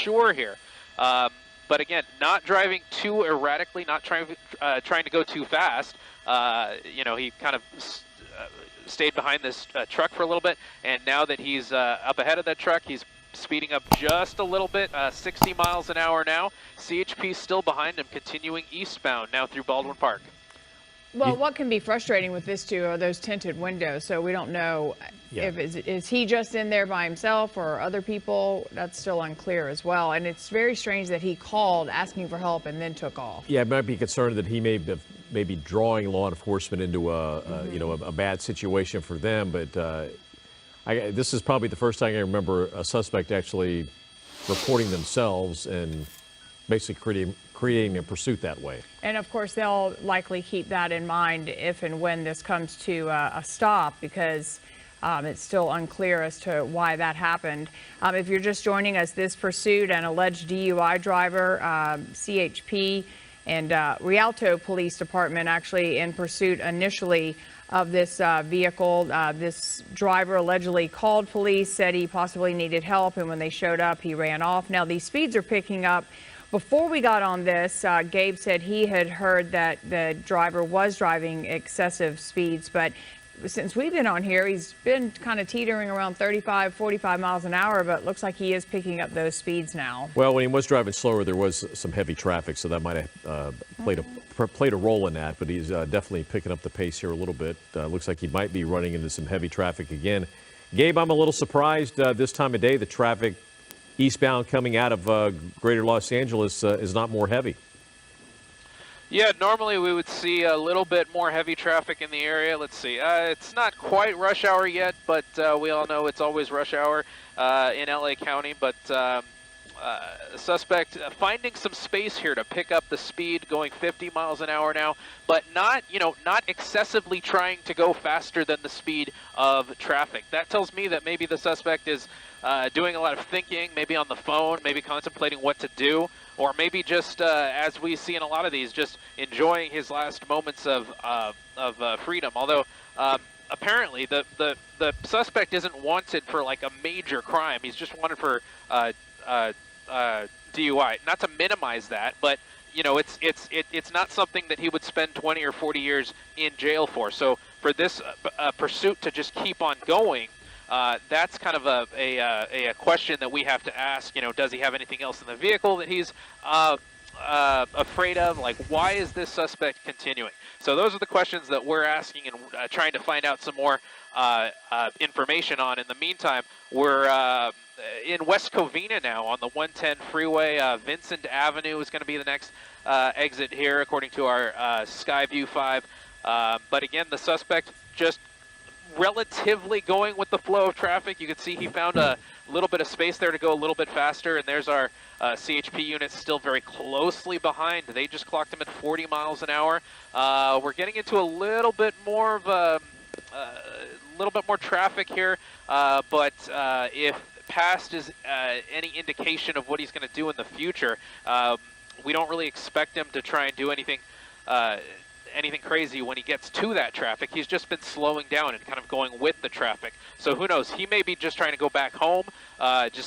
sure here. But again, not driving too erratically, not trying to go too fast. He kind of stayed behind this truck for a little bit, and now that he's up ahead of that truck, he's speeding up just a little bit, 60 miles an hour now. CHP still behind him, continuing eastbound now through Baldwin Park. Well, what can be frustrating with this too are those tinted windows, so we don't know if is he just in there by himself or other people. That's still unclear as well, and it's very strange that he called asking for help and then took off. Yeah, I might be concerned that he may be drawing law enforcement into a bad situation for them, but this is probably the first time I remember a suspect actually reporting themselves and basically creating a pursuit that way. And of course, they'll likely keep that in mind if and when this comes to a stop, because it's still unclear as to why that happened. If you're just joining us, this pursuit, an alleged DUI driver, CHP, and Rialto Police Department actually in pursuit initially of this vehicle. This driver allegedly called police, said he possibly needed help, and when they showed up, he ran off. Now, these speeds are picking up. Before we got on this, Gabe said he had heard that the driver was driving excessive speeds, but since we've been on here, he's been kind of teetering around 35, 45 miles an hour, but looks like he is picking up those speeds now. Well, when he was driving slower, there was some heavy traffic, so that might have played a role in that, but he's definitely picking up the pace here a little bit. Looks like he might be running into some heavy traffic again. Gabe, I'm a little surprised this time of day the traffic eastbound coming out of greater Los Angeles is not more heavy. Yeah, normally we would see a little bit more heavy traffic in the area. Let's see. It's not quite rush hour yet, but we all know it's always rush hour in LA County. But suspect finding some space here to pick up the speed, going 50 miles an hour now, but not excessively trying to go faster than the speed of traffic. That tells me that maybe the suspect is doing a lot of thinking, maybe on the phone, maybe contemplating what to do, or maybe just, as we see in a lot of these, just enjoying his last moments of freedom. Although apparently the suspect isn't wanted for like a major crime. He's just wanted for DUI. Not to minimize that, but it's not something that he would spend 20 or 40 years in jail for. So for this pursuit to just keep on going, that's kind of a question that we have to ask. Does he have anything else in the vehicle that he's afraid of? Like, why is this suspect continuing? So those are the questions that we're asking and trying to find out some more information on. In the meantime, we're in West Covina now on the 110 freeway. Vincent Avenue is going to be the next exit here, according to our Skyview 5. But again, the suspect just relatively going with the flow of traffic. You can see he found a little bit of space there to go a little bit faster, and there's our CHP unit still very closely behind. They just clocked him at 40 miles an hour. We're getting into a little bit more of traffic here, but if past is any indication of what he's going to do in the future, we don't really expect him to try and do anything crazy when he gets to that traffic. He's just been slowing down and kind of going with the traffic. So who knows? He may be just trying to go back home. He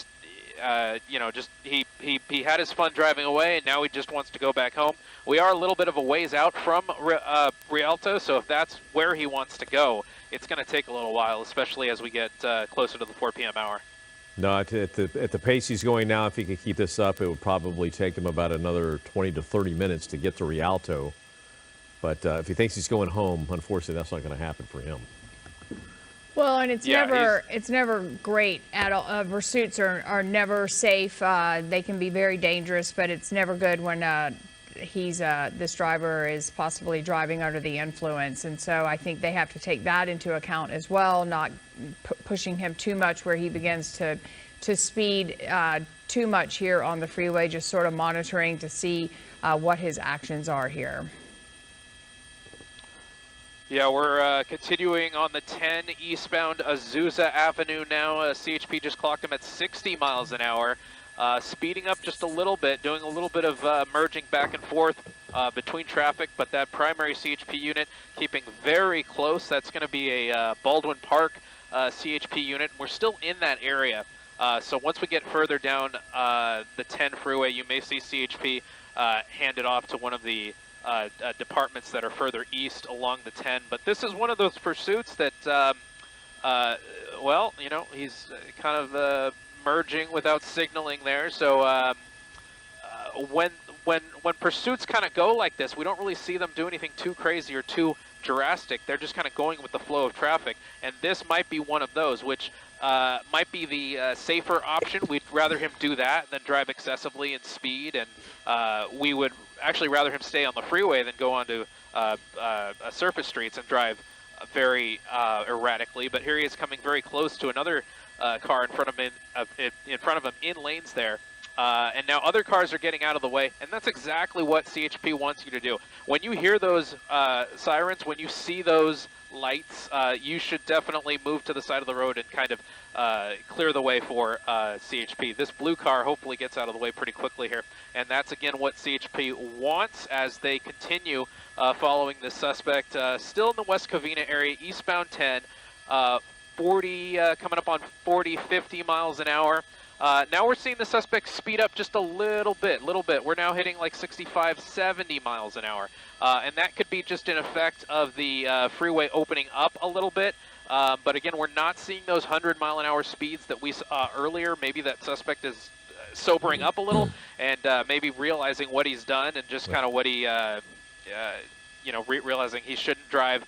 had his fun driving away, and now he just wants to go back home. We are a little bit of a ways out from Rialto, so if that's where he wants to go, it's going to take a little while, especially as we get closer to the 4 p.m. hour. No, at the pace he's going now, if he could keep this up, it would probably take him about another 20 to 30 minutes to get to Rialto. But if he thinks he's going home, unfortunately, that's not going to happen for him. Well, and it's never great at all. Pursuits are never safe. They can be very dangerous, but it's never good when this driver is possibly driving under the influence. And so I think they have to take that into account as well, not pushing him too much where he begins to speed too much here on the freeway, just sort of monitoring to see what his actions are here. Yeah, we're continuing on the 10 eastbound Azusa Avenue now. CHP just clocked him at 60 miles an hour, speeding up just a little bit, doing a little bit of merging back and forth between traffic, but that primary CHP unit keeping very close. That's going to be a Baldwin Park CHP unit. We're still in that area So once we get further down the 10 freeway, you may see CHP hand it off to one of the departments that are further east along the 10. But this is one of those pursuits that, well, you know, he's kind of merging without signaling there. So when pursuits kind of go like this, we don't really see them do anything too crazy or too drastic. They're just kind of going with the flow of traffic, and this might be one of those, which might be the safer option. We'd rather him do that than drive excessively in speed, and we would actually rather him stay on the freeway than go onto surface streets and drive very erratically. But here he is coming very close to another car in front of him in lanes there. And now other cars are getting out of the way, and that's exactly what CHP wants you to do. When you hear those sirens, when you see those lights, you should definitely move to the side of the road and kind of clear the way for CHP. This blue car hopefully gets out of the way pretty quickly here, and that's again what CHP wants as they continue following this suspect. Still in the West Covina area, eastbound 10, 40 coming up on 40, 50 miles an hour. Now we're seeing the suspect speed up just a little bit. We're now hitting like 65, 70 miles an hour. And that could be just an effect of the freeway opening up a little bit. But again, we're not seeing those 100-mile-an-hour speeds that we saw earlier. Maybe that suspect is sobering up a little and maybe realizing what he's done and just kind of what he, realizing he shouldn't drive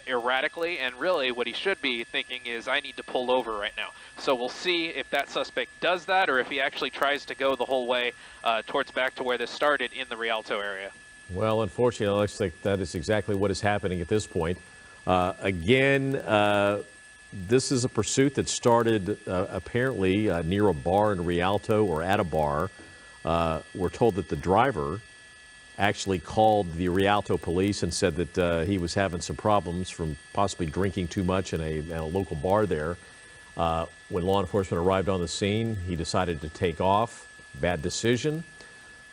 erratically, and really what he should be thinking is, I need to pull over right now. So we'll see if that suspect does that or if he actually tries to go the whole way towards back to where this started in the Rialto area. Well, unfortunately, it looks like that is exactly what is happening at this point. Again, this is a pursuit that started apparently near a bar in Rialto or at a bar. We're told that the driver actually called the Rialto Police and said that he was having some problems from possibly drinking too much in a local bar there. When law enforcement arrived on the scene, he decided to take off. Bad decision.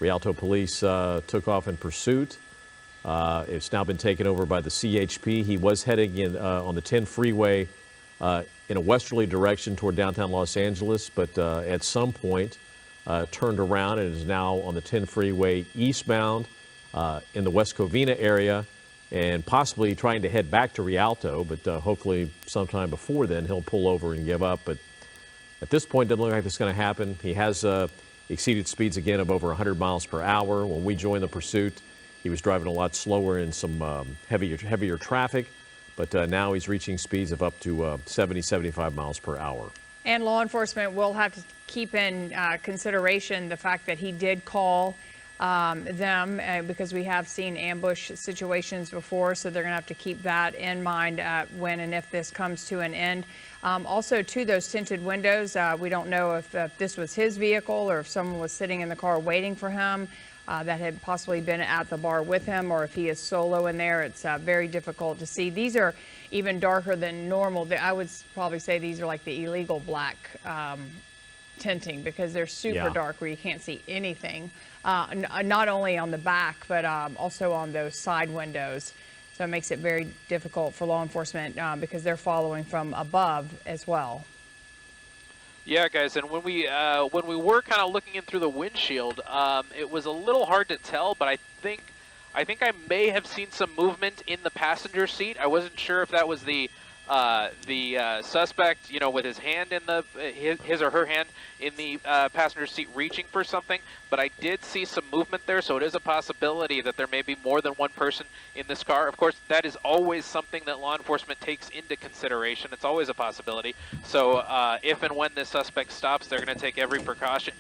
Rialto Police took off in pursuit. It's now been taken over by the CHP. He was heading in on the 10 freeway in a westerly direction toward downtown Los Angeles, but at some point turned around and is now on the 10 freeway eastbound in the West Covina area and possibly trying to head back to Rialto, but hopefully sometime before then he'll pull over and give up. But at this point, it doesn't look like it's going to happen. He has exceeded speeds again of over 100 miles per hour. When we joined the pursuit, he was driving a lot slower in some heavier traffic, but now he's reaching speeds of up to 70, 75 miles per hour. And law enforcement will have to keep in consideration the fact that he did call them because we have seen ambush situations before, so they're going to have to keep that in mind when and if this comes to an end. Also, to those tinted windows, we don't know if this was his vehicle or if someone was sitting in the car waiting for him that had possibly been at the bar with him, or if he is solo in there. It's very difficult to see. These are even darker than normal. I would probably say these are like the illegal black tinting because they're super dark where you can't see anything, not only on the back, but also on those side windows. So it makes it very difficult for law enforcement because they're following from above as well. Yeah, guys, and when we were kind of looking in through the windshield, it was a little hard to tell, but I think I may have seen some movement in the passenger seat. I wasn't sure if that was the suspect, with his hand in his or her hand in the passenger seat reaching for something, but I did see some movement there, so it is a possibility that there may be more than one person in this car. Of course, that is always something that law enforcement takes into consideration. It's always a possibility. So if and when this suspect stops, they're going to take every precaution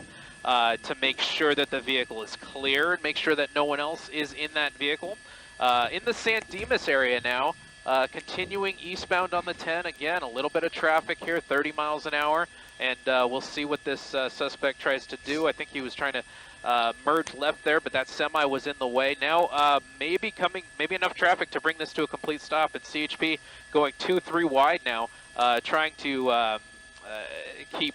to make sure that the vehicle is clear and make sure that no one else is in that vehicle. In the San Dimas area now, continuing eastbound on the 10, again, a little bit of traffic here, 30 miles an hour, and we'll see what this suspect tries to do. I think he was trying to merge left there, but that semi was in the way. Now, maybe enough traffic to bring this to a complete stop, and CHP going 2-3 wide now, trying to keep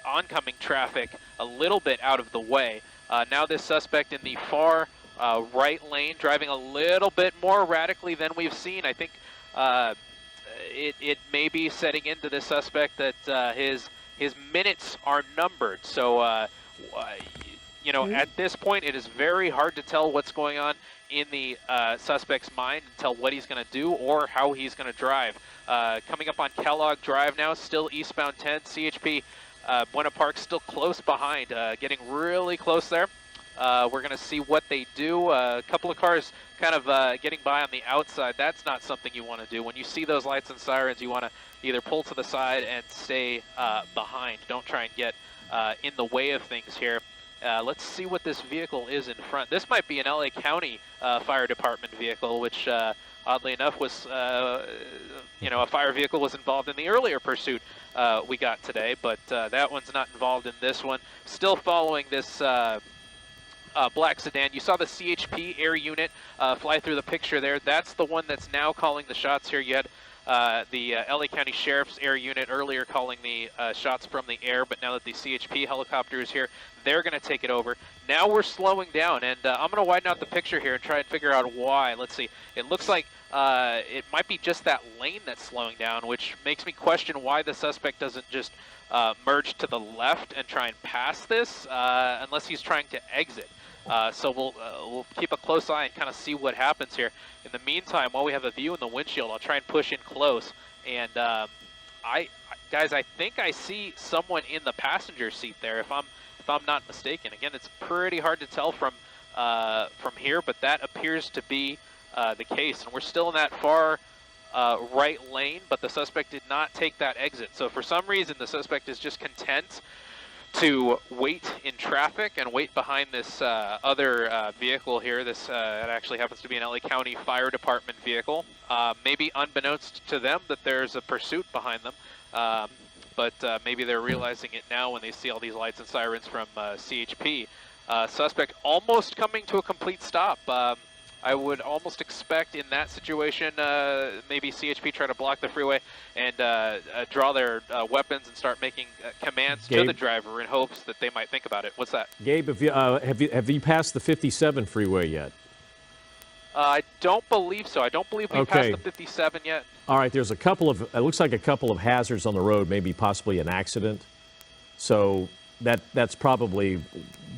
oncoming traffic a little bit out of the way. Now this suspect in the far right lane, driving a little bit more erratically than we've seen. I think it may be setting into this suspect that his his minutes are numbered. So, you know, at this point, it is very hard to tell what's going on in the suspect's mind and tell what he's going to do or how he's going to drive. Coming up on Kellogg Drive now, still eastbound 10, CHP Buena Park still close behind, getting really close there. We're going to see what they do. A couple of cars kind of getting by on the outside. That's not something you want to do. When you see those lights and sirens, you want to either pull to the side and stay behind. Don't try and get in the way of things here. Let's see what this vehicle is in front. This might be an LA County Fire Department vehicle, which oddly enough was, you know, a fire vehicle was involved in the earlier pursuit we got today, but that one's not involved in this one. Still following this black sedan. You saw the CHP air unit fly through the picture there. That's the one that's now calling the shots here. You had the LA County Sheriff's air unit earlier calling the shots from the air, but now that the CHP helicopter is here, they're going to take it over. Now we're slowing down, and I'm going to widen out the picture here and try and figure out why. Let's see. It looks like it might be just that lane that's slowing down, which makes me question why the suspect doesn't just merge to the left and try and pass this, unless he's trying to exit. So we'll keep a close eye and kind of see what happens here. In the meantime, while we have a view in the windshield, I'll try and push in close. And guys, I think I see someone in the passenger seat there, if I'm not mistaken. Again, it's pretty hard to tell from here, but that appears to be the case. And we're still in that far right lane, but the suspect did not take that exit. So for some reason, the suspect is just content to wait in traffic and wait behind this other vehicle here. This it actually happens to be an LA County Fire Department vehicle. Maybe unbeknownst to them that there's a pursuit behind them, but maybe they're realizing it now when they see all these lights and sirens from CHP. Suspect almost coming to a complete stop. I would almost expect in that situation, maybe CHP try to block the freeway and draw their weapons and start making commands to the driver in hopes that they might think about it. What's that? Gabe, have you passed the 57 freeway yet? I don't believe so. I don't believe we passed the 57 yet. All right, there's a couple of, it looks like a couple of hazards on the road, maybe possibly an accident. So that's probably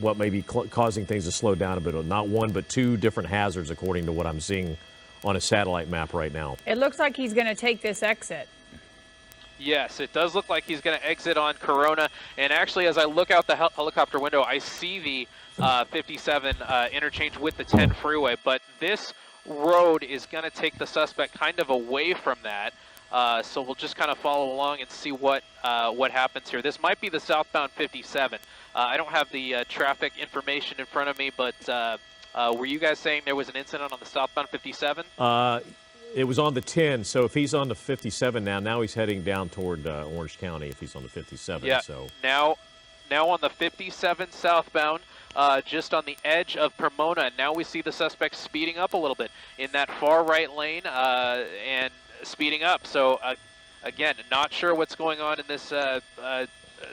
what may be causing things to slow down a bit. Not one, but two different hazards, according to what I'm seeing on a satellite map right now. It looks like he's going to take this exit. Yes, it does look like he's going to exit on Corona. And actually, as I look out the helicopter window, I see the 57 interchange with the 10 freeway. But this road is going to take the suspect kind of away from that. So we'll just kind of follow along and see what happens here. This might be the southbound 57. I don't have the traffic information in front of me, but were you guys saying there was an incident on the southbound 57? It was on the 10, so if he's on the 57 now he's heading down toward Orange County if he's on the 57. Yeah, so. now on the 57 southbound, just on the edge of Pomona, and now we see the suspect speeding up a little bit in that far right lane and speeding up. So again, not sure what's going on in this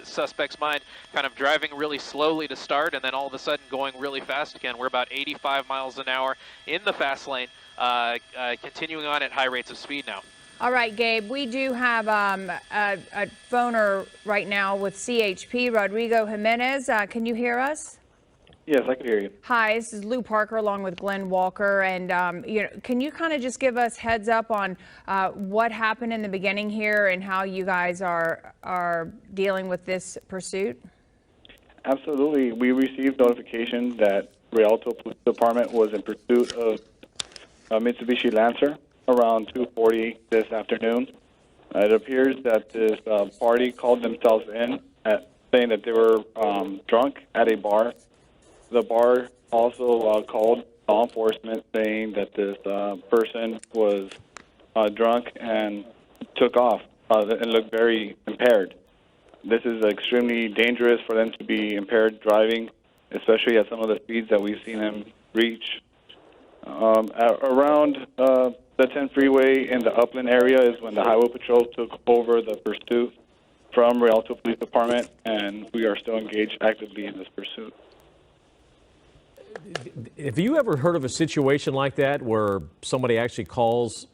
suspect's mind, kind of driving really slowly to start and then all of a sudden going really fast again. We're about 85 miles an hour in the fast lane, continuing on at high rates of speed now. All right, Gabe, we do have a phoner right now with CHP, Rodrigo Jimenez. Can you hear us? Yes, I can hear you. Hi, this is Lou Parker along with Glenn Walker. And can you kind of just give us heads up on what happened in the beginning here and how you guys are dealing with this pursuit? Absolutely. We received notification that Rialto Police Department was in pursuit of a Mitsubishi Lancer around 2:40 this afternoon. It appears that this party called themselves in saying that they were drunk at a bar. The bar also called law enforcement saying that this person was drunk and took off and looked very impaired. This is extremely dangerous for them to be impaired driving, especially at some of the speeds that we've seen him reach. Around the 10 freeway in the Upland area is when the Highway Patrol took over the pursuit from Rialto Police Department, and we are still engaged actively in this pursuit. Have you ever heard of a situation like that where somebody actually calls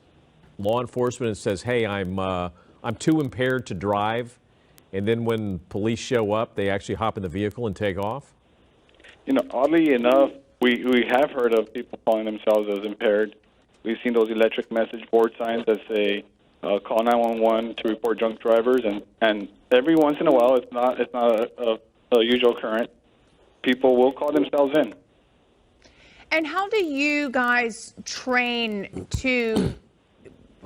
law enforcement and says, "Hey, I'm too impaired to drive," and then when police show up, they actually hop in the vehicle and take off? Oddly enough, we have heard of people calling themselves as impaired. We've seen those electric message board signs that say, call 911 to report drunk drivers, and every once in a while, it's not a usual occurrence, people will call themselves in. And how do you guys train to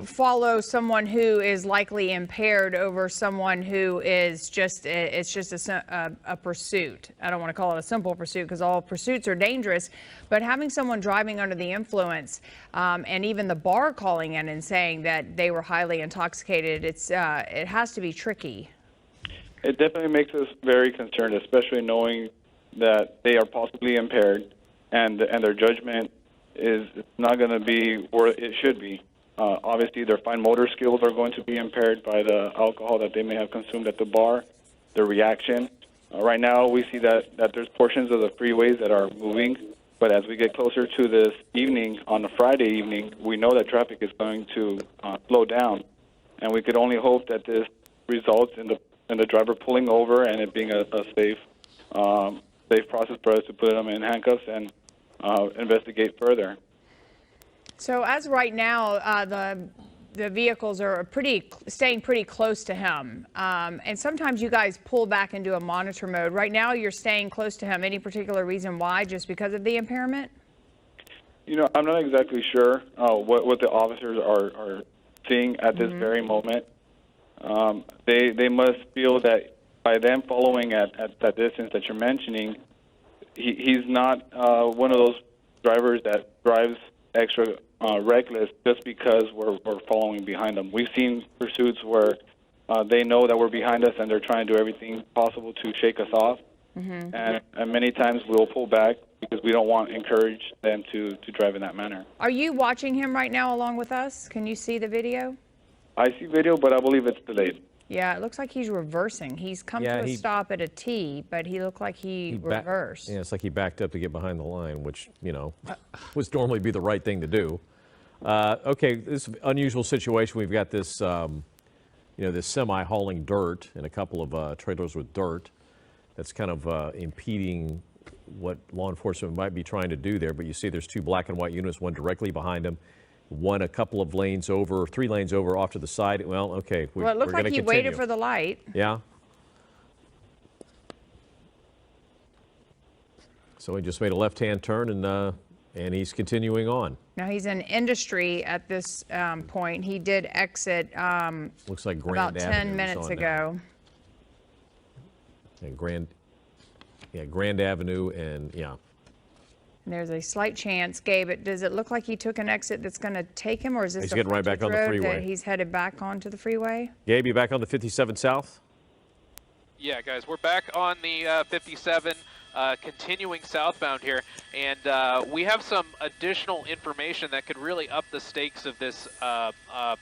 follow someone who is likely impaired over someone who is it's just a pursuit? I don't want to call it a simple pursuit because all pursuits are dangerous, but having someone driving under the influence and even the bar calling in and saying that they were highly intoxicated, it has to be tricky. It definitely makes us very concerned, especially knowing that they are possibly impaired and their judgment is not going to be where it should be. Obviously, their fine motor skills are going to be impaired by the alcohol that they may have consumed at the bar, their reaction. Right now, we see that there's portions of the freeways that are moving, but as we get closer to this evening, on a Friday evening, we know that traffic is going to slow down, and we could only hope that this results in the driver pulling over and it being a safe process for us to put them in handcuffs and investigate further. So as right now, the vehicles are staying pretty close to him, and sometimes you guys pull back into a monitor mode. Right now, you're staying close to him. Any particular reason why? Just because of the impairment? I'm not exactly sure what the officers are seeing at this very moment. They must feel that by them following at that distance that you're mentioning, he's not one of those drivers that drives extra reckless just because we're following behind them. We've seen pursuits where they know that we're behind us and they're trying to do everything possible to shake us off. And many times we'll pull back because we don't want to encourage them to drive in that manner. Are you watching him right now along with us? Can you see the video? I see video, but I believe it's delayed. Yeah, it looks like he's reversing. He's come to a stop at a T, but he looked like he reversed. Yeah, it's like he backed up to get behind the line, which, would normally be the right thing to do. Okay, this unusual situation. We've got this, this semi hauling dirt and a couple of trailers with dirt. That's kind of impeding what law enforcement might be trying to do there. But you see there's two black and white units, one directly behind him, one a couple of lanes over, 3 lanes over off to the side. Well, okay. Well, it looked like he waited for the light. Yeah. So he just made a left-hand turn and he's continuing on. Now he's in Industry at this point. He did exit looks like Grand about 10 Avenue minutes ago. And Grand Avenue and And there's a slight chance, Gabe, does it look like he took an exit that's going to take him, or is this he's getting right back on the freeway? That he's headed back onto the freeway? Gabe, you back on the 57 South? Yeah, guys, we're back on the 57, continuing southbound here, and we have some additional information that could really up the stakes of this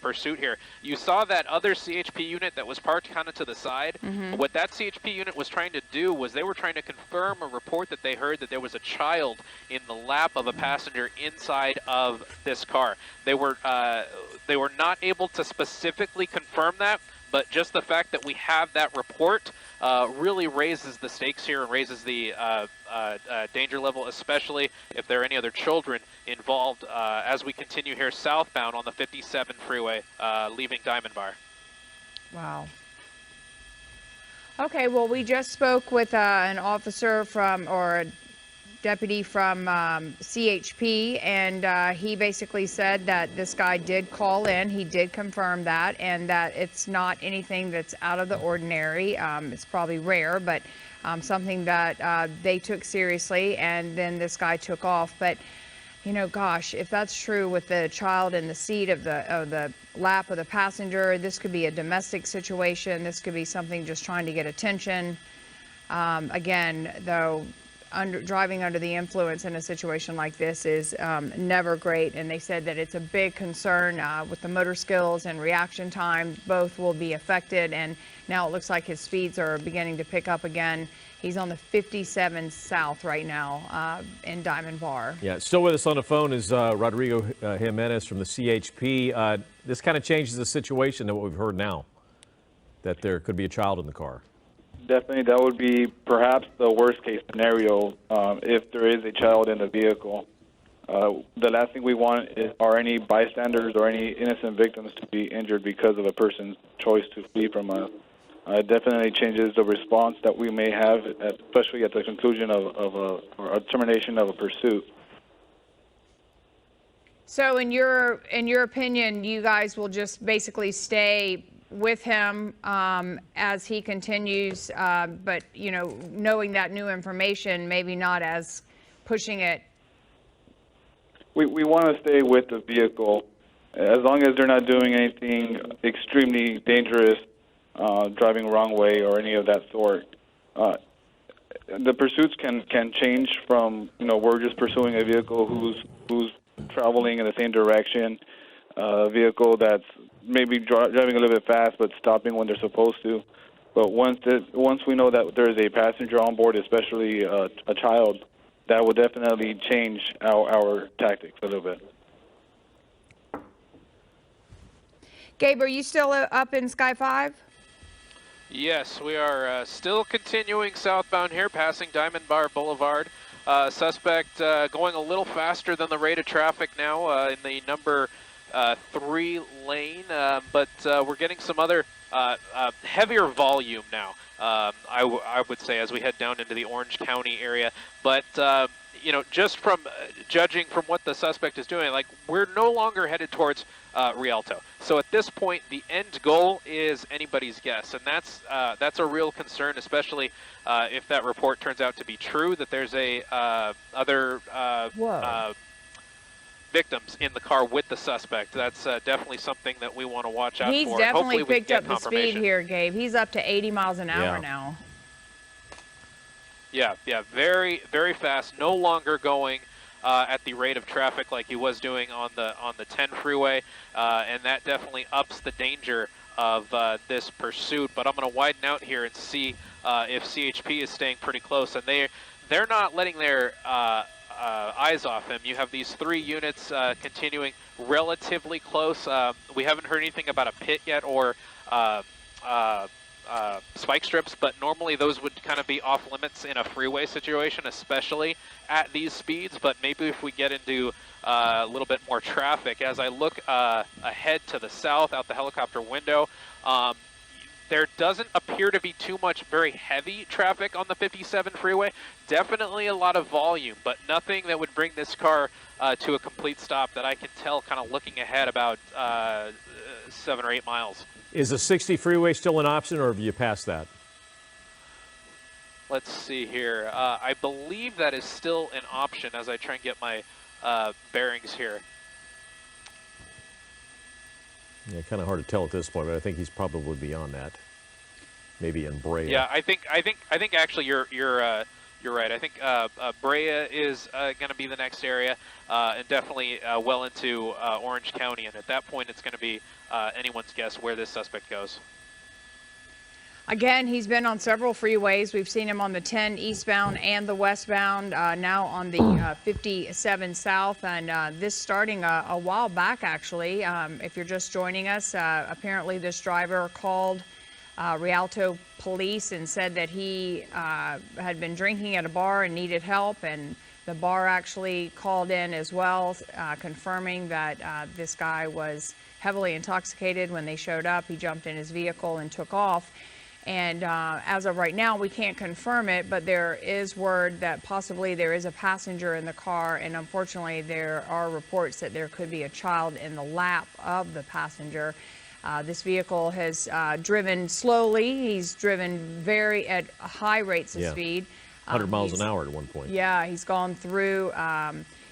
pursuit here. You saw that other CHP unit that was parked kind of to the side. What that CHP unit was trying to do was they were trying to confirm a report that they heard that there was a child in the lap of a passenger inside of this car. They were not able to specifically confirm that, but just the fact that we have that report really raises the stakes here and raises the danger level, especially if there are any other children involved as we continue here southbound on the 57 freeway, leaving Diamond Bar. Wow. Okay, well, we just spoke with an officer or a deputy from CHP, and he basically said that this guy did call in. He did confirm that, and that it's not anything that's out of the ordinary. It's probably rare, but something that they took seriously, and then this guy took off. But gosh, if that's true with the child in the seat of the lap of the passenger, this could be a domestic situation. This could be something just trying to get attention. Again, though, driving under the influence in a situation like this is never great, and they said that it's a big concern with the motor skills and reaction time. Both will be affected, and now it looks like his speeds are beginning to pick up again. He's on the 57 South right now in Diamond Bar. Yeah, still with us on the phone is Rodrigo Jimenez from the CHP. This kind of changes the situation to what we've heard now. that there could be a child in the car? Definitely, that would be perhaps the worst case scenario if there is a child in the vehicle. The last thing we want are any bystanders or any innocent victims to be injured because of a person's choice to flee from us. It definitely changes the response that we may have, especially at the conclusion or a termination of a pursuit. So in your opinion, you guys will just basically stay with him as he continues, but knowing that new information, maybe not as pushing it. We want to stay with the vehicle as long as they're not doing anything extremely dangerous, driving wrong way or any of that sort. The pursuits can change from we're just pursuing a vehicle who's traveling in the same direction, a vehicle that's maybe driving a little bit fast but stopping when they're supposed to. But once we know that there's a passenger on board, especially a child, that will definitely change our tactics a little bit. Gabe, are you still up in Sky 5? Yes, we are still continuing southbound here, passing Diamond Bar Boulevard. Suspect going a little faster than the rate of traffic now in the number 3 lane, but we're getting some other heavier volume now, I would say, as we head down into the Orange County area. But, just from judging from what the suspect is doing, like, we're no longer headed towards Rialto. So at this point, the end goal is anybody's guess, and that's a real concern, especially if that report turns out to be true, that there's other victims in the car with the suspect. That's definitely something that we want to watch out for. He's definitely Hopefully picked up the speed here, Gabe. He's up to 80 miles an hour now. Yeah, very, very fast. No longer going at the rate of traffic like he was doing on the 10 freeway, and that definitely ups the danger of this pursuit. But I'm going to widen out here and see if CHP is staying pretty close, and they're not letting their eyes off him. You have these 3 units continuing relatively close. We haven't heard anything about a pit yet or spike strips, but normally those would kind of be off limits in a freeway situation, especially at these speeds. But maybe if we get into a little bit more traffic, as I look ahead to the south out the helicopter window, there doesn't appear to be too much very heavy traffic on the 57 freeway. Definitely a lot of volume, but nothing that would bring this car to a complete stop that I can tell kind of looking ahead about 7 or 8 miles. Is the 60 freeway still an option, or have you passed that? Let's see here. I believe that is still an option as I try and get my bearings here. Yeah, kind of hard to tell at this point, but I think he's probably beyond that. Maybe in Brea. Yeah, I think actually you're right. I think Brea is going to be the next area, and definitely well into Orange County. And at that point, it's going to be anyone's guess where this suspect goes. Again, he's been on several freeways. We've seen him on the 10 eastbound and the westbound, now on the 57 south, and this starting a while back, actually. If you're just joining us, apparently this driver called Rialto Police and said that he had been drinking at a bar and needed help, and the bar actually called in as well, confirming that this guy was heavily intoxicated. When they showed up, he jumped in his vehicle and took off. And as of right now, we can't confirm it, but there is word that possibly there is a passenger in the car, and unfortunately there are reports that there could be a child in the lap of the passenger. This vehicle has driven slowly. He's driven at high rates of speed. 100 miles an hour at one point. Yeah, he's gone through.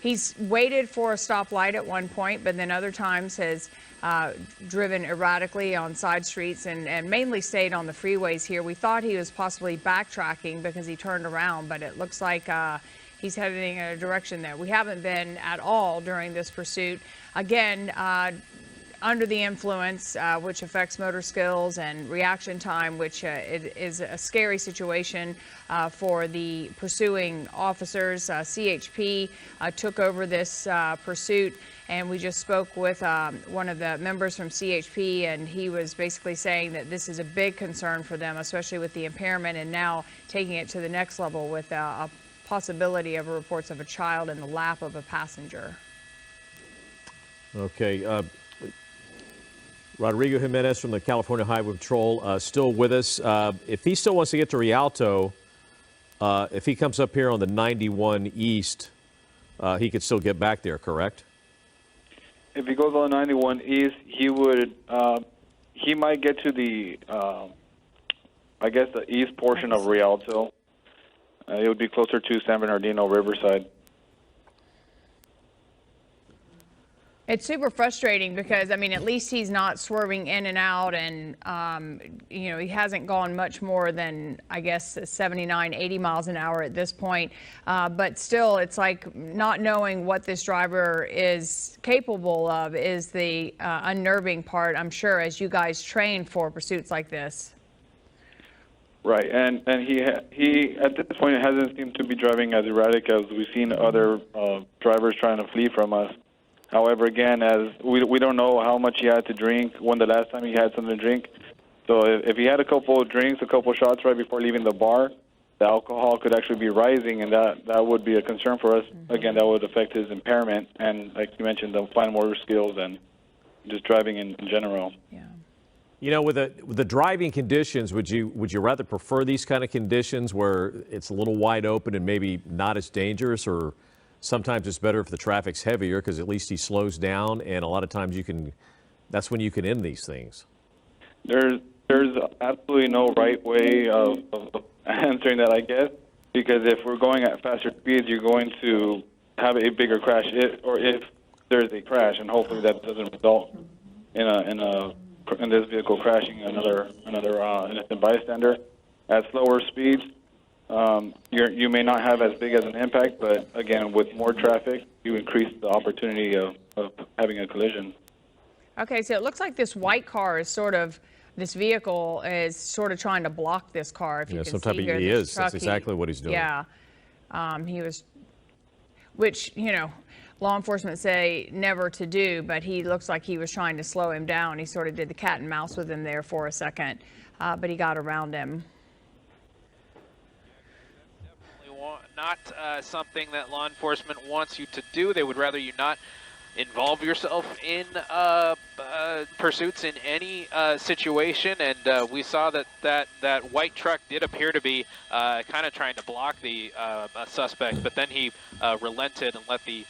He's waited for a stoplight at one point, but then other times has driven erratically on side streets and mainly stayed on the freeways here. We thought he was possibly backtracking because he turned around, but it looks like he's heading in a direction that we haven't been at all during this pursuit. Again, under the influence, which affects motor skills and reaction time, which it is a scary situation for the pursuing officers. CHP took over this pursuit, and we just spoke with one of the members from CHP, and he was basically saying that this is a big concern for them, especially with the impairment, and now taking it to the next level with a possibility of reports of a child in the lap of a passenger. Okay. Rodrigo Jimenez from the California Highway Patrol still with us. If he still wants to get to Rialto, if he comes up here on the 91 East, he could still get back there, correct? If he goes on 91 East, he would. He might get to the, I guess, the east portion of Rialto. It would be closer to San Bernardino, Riverside. It's super frustrating because, I mean, at least he's not swerving in and out, and, you know, he hasn't gone much more than, I guess, 79, 80 miles an hour at this point. But still, it's like not knowing what this driver is capable of is the unnerving part, I'm sure, as you guys train for pursuits like this. Right, and he at this point hasn't seemed to be driving as erratic as we've seen other drivers trying to flee from us. However, again, as we don't know how much he had to drink, when the last time he had something to drink. So if he had a couple of drinks, a couple of shots right before leaving the bar, the alcohol could actually be rising, and that would be a concern for us. Mm-hmm. Again, that would affect his impairment and, like you mentioned, the fine motor skills and just driving in general. Yeah. You know, with the driving conditions, would you rather prefer these kind of conditions where it's a little wide open and maybe not as dangerous, or sometimes it's better if the traffic's heavier because at least he slows down, and a lot of times that's when you can end these things? There's absolutely no right way of answering that, I guess, because if we're going at faster speeds, you're going to have a bigger crash, if there's a crash, and hopefully that doesn't result in this vehicle crashing another innocent bystander. At slower speeds, you may not have as big as an impact, but again, with more traffic, you increase the opportunity of having a collision. Okay, so it looks like this white car is this vehicle is sort of trying to block this car. If you can see here, he is. Truck, That's exactly what he's doing. Yeah, which, you know, law enforcement say never to do, but he looks like he was trying to slow him down. He sort of did the cat and mouse with him there for a second, but he got around him. Not something that law enforcement wants you to do. They would rather you not involve yourself in pursuits in any situation. And we saw that white truck did appear to be kind of trying to block the suspect, but then he relented and let the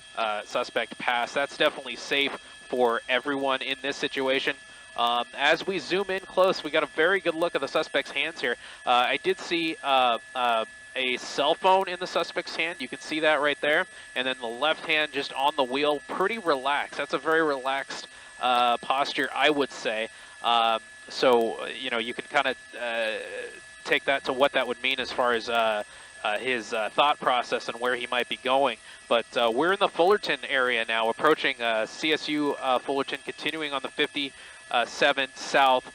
suspect pass. That's definitely safe for everyone in this situation. As we zoom in close, we got a very good look at the suspect's hands here. I did see a cell phone in the suspect's hand. You can see that right there. And then the left hand just on the wheel, pretty relaxed. That's a very relaxed posture, I would say. So, you know, you can kind of take that to what that would mean as far as his thought process and where he might be going. But we're in the Fullerton area now, approaching CSU Fullerton, continuing on the 57 South.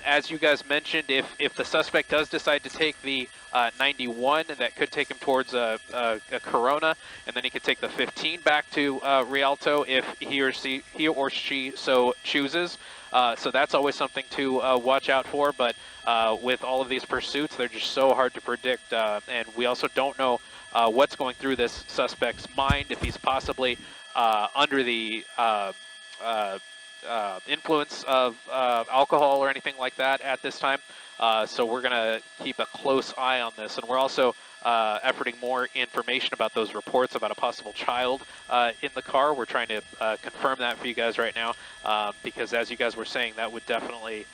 As you guys mentioned, if the suspect does decide to take the 91, that could take him towards a Corona, and then he could take the 15 back to Rialto if he or she so chooses. So that's always something to watch out for. But with all of these pursuits, they're just so hard to predict, and we also don't know what's going through this suspect's mind, if he's possibly under the influence of alcohol or anything like that at this time. So we're going to keep a close eye on this. And we're also efforting more information about those reports about a possible child in the car. We're trying to confirm that for you guys right now, because as you guys were saying, that would definitely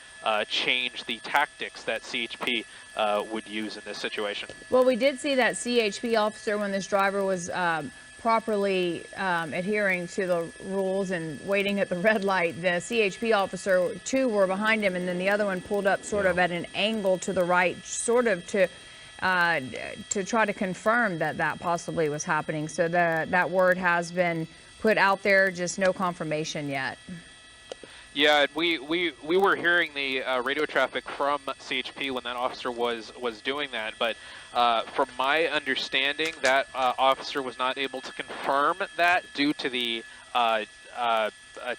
change the tactics that CHP would use in this situation. Well, we did see that CHP officer, when this driver was properly adhering to the rules and waiting at the red light, the CHP officer, two were behind him, and then the other one pulled up sort of at an angle to the right, sort of to try to confirm that possibly was happening. So that word has been put out there, just no confirmation yet. Yeah, we were hearing the radio traffic from CHP when that officer was doing that, but from my understanding, that officer was not able to confirm that due to the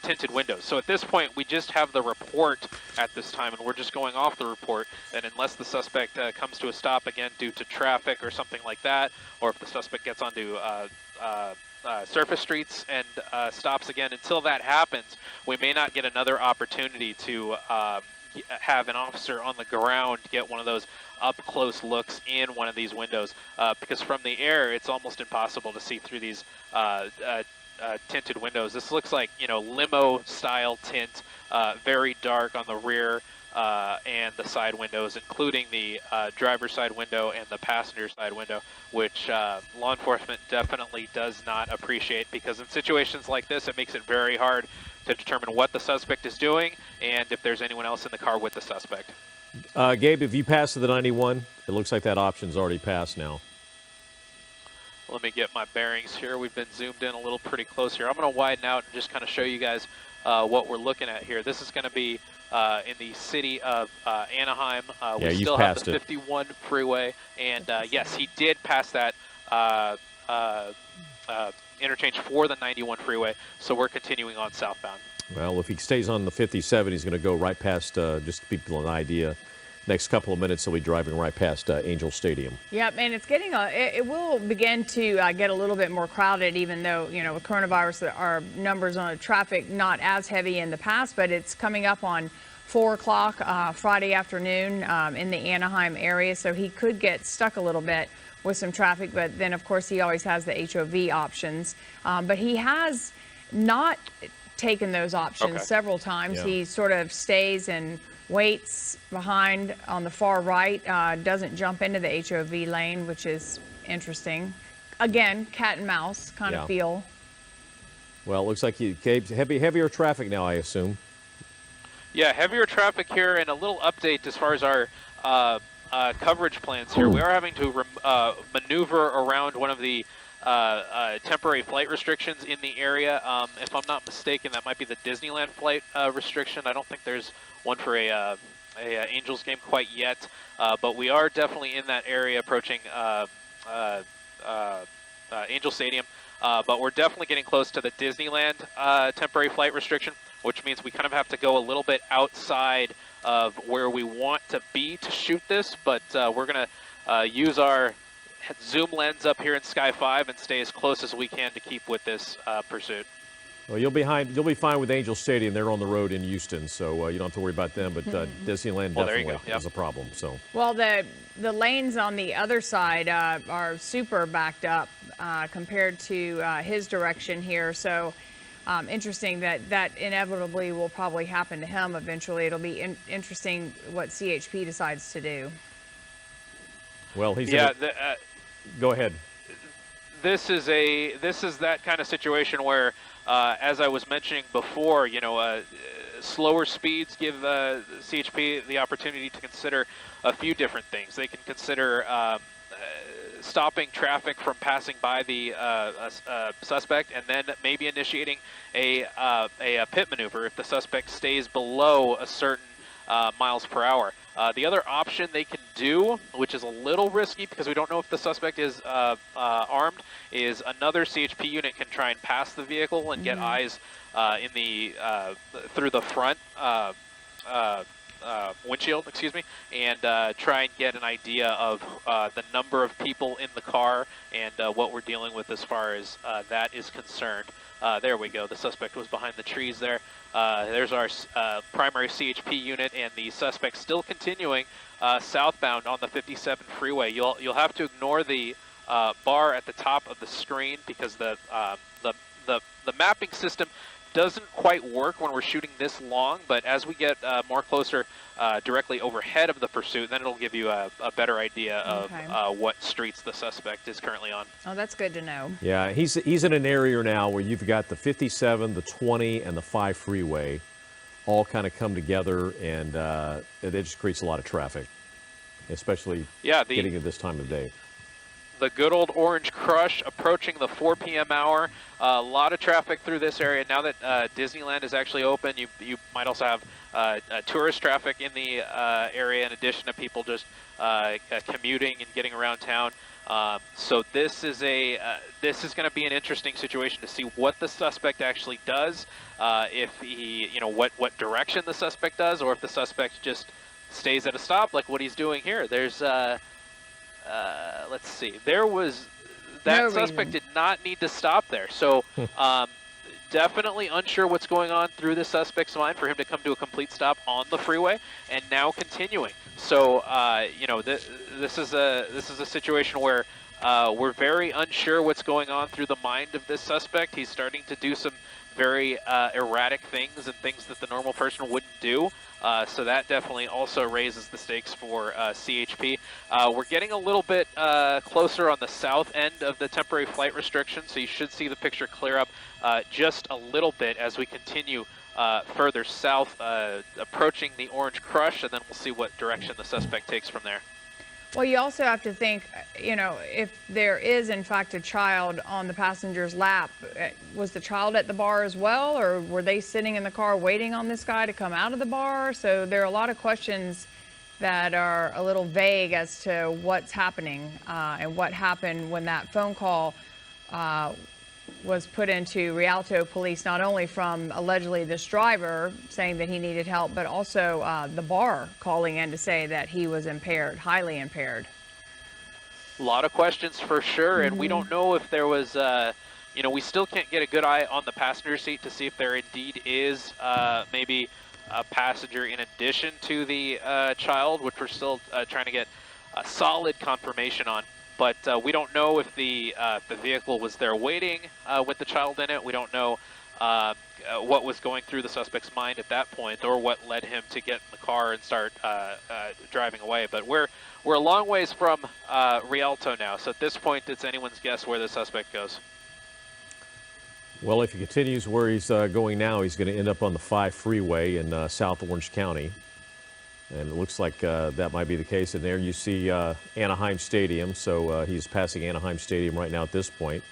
tinted windows. So at this point, we just have the report at this time, and we're just going off the report. And unless the suspect comes to a stop again due to traffic or something like that, or if the suspect gets onto surface streets and stops again, until that happens, we may not get another opportunity to have an officer on the ground get one of those up-close looks in one of these windows, because from the air, it's almost impossible to see through these tinted windows. This looks like, limo-style tint, very dark on the rear and the side windows, including the driver's side window and the passenger side window, which law enforcement definitely does not appreciate, because in situations like this, it makes it very hard to determine what the suspect is doing and if there's anyone else in the car with the suspect. Gabe, if you pass to the 91, it looks like that option's already passed now. Let me get my bearings here. We've been zoomed in a little pretty close here. I'm going to widen out and just kind of show you guys what we're looking at here. This is going to be in the city of Anaheim. We still have the 51 freeway, and yes, he did pass that interchange for the 91 freeway, so we're continuing on southbound. Well, if he stays on the 57, he's going to go right past, just to give people an idea, next couple of minutes he'll be driving right past Angel Stadium. Yep, and it's getting it will begin to get a little bit more crowded, even though, with coronavirus, our numbers on traffic not as heavy in the past, but it's coming up on 4 o'clock Friday afternoon in the Anaheim area, so he could get stuck a little bit with some traffic, but then, of course, he always has the HOV options. But he has not taken those options several times. Yeah. He sort of stays and waits behind on the far right, doesn't jump into the HOV lane, which is interesting. Again, cat and mouse kind of feel. Well, it looks like Gabe's heavier traffic now, I assume. Yeah, heavier traffic here, and a little update as far as our coverage plans here. We are having to maneuver around one of the temporary flight restrictions in the area. If I'm not mistaken, that might be the Disneyland flight restriction. I don't think there's one for a Angels game quite yet, but we are definitely in that area approaching Angel Stadium. But we're definitely getting close to the Disneyland temporary flight restriction, which means we kind of have to go a little bit outside of where we want to be to shoot this, but we're going to use our zoom lens up here in Sky 5 and stay as close as we can to keep with this pursuit. Well, you'll be fine with Angel Stadium. They're on the road in Houston, so you don't have to worry about them, but Disneyland definitely is a problem. So. Well, the lanes on the other side are super backed up compared to his direction here, so interesting that inevitably will probably happen to him eventually. It'll be interesting what CHP decides to do. Well, he's go ahead. This is that kind of situation where, as I was mentioning before, slower speeds give CHP the opportunity to consider a few different things. They can consider stopping traffic from passing by the suspect, and then maybe initiating a pit maneuver if the suspect stays below a certain miles per hour. The other option they can do, which is a little risky because we don't know if the suspect is armed, is another CHP unit can try and pass the vehicle and get eyes in the through the front windshield, and try and get an idea of the number of people in the car and what we're dealing with as far as that is concerned. There we go. The suspect was behind the trees there. There's our primary CHP unit, and the suspect still continuing southbound on the 57 freeway. You'll have to ignore the bar at the top of the screen because the mapping system doesn't quite work when we're shooting this long, but as we get more closer directly overhead of the pursuit, then it'll give you a better idea of what streets the suspect is currently on. Oh, that's good to know. Yeah, he's in an area now where you've got the 57, the 20, and the 5 freeway all kind of come together, and it just creates a lot of traffic, especially getting at this time of day. the good old Orange Crush approaching the 4 p.m. hour. A lot of traffic through this area. Now that Disneyland is actually open, you might also have tourist traffic in the area in addition to people just commuting and getting around town. So this is going to be an interesting situation to see what the suspect actually does, if he, what direction the suspect does, or if the suspect just stays at a stop like what he's doing here. There's, let's see, that suspect did not need to stop there. So definitely unsure what's going on through the suspect's mind for him to come to a complete stop on the freeway and now continuing. So, this is a situation where we're very unsure what's going on through the mind of this suspect. He's starting to do some very erratic things and things that the normal person wouldn't do. So that definitely also raises the stakes for CHP. We're getting a little bit closer on the south end of the temporary flight restriction, so you should see the picture clear up just a little bit as we continue further south, approaching the Orange Crush, and then we'll see what direction the suspect takes from there. Well, you also have to think, if there is in fact a child on the passenger's lap, was the child at the bar as well, or were they sitting in the car waiting on this guy to come out of the bar? So there are a lot of questions that are a little vague as to what's happening and what happened when that phone call was put into Rialto Police, not only from allegedly this driver saying that he needed help, but also the bar calling in to say that he was impaired, highly impaired. A lot of questions for sure, and we don't know if there was, we still can't get a good eye on the passenger seat to see if there indeed is maybe a passenger in addition to the child, which we're still trying to get a solid confirmation on. But we don't know if the vehicle was there waiting with the child in it. We don't know what was going through the suspect's mind at that point, or what led him to get in the car and start driving away. But we're a long ways from Rialto now, so at this point it's anyone's guess where the suspect goes. Well, if he continues where he's going now, he's going to end up on the 5 freeway in South Orange County. And it looks like that might be the case. And there you see Anaheim Stadium. So he's passing Anaheim Stadium right now at this point.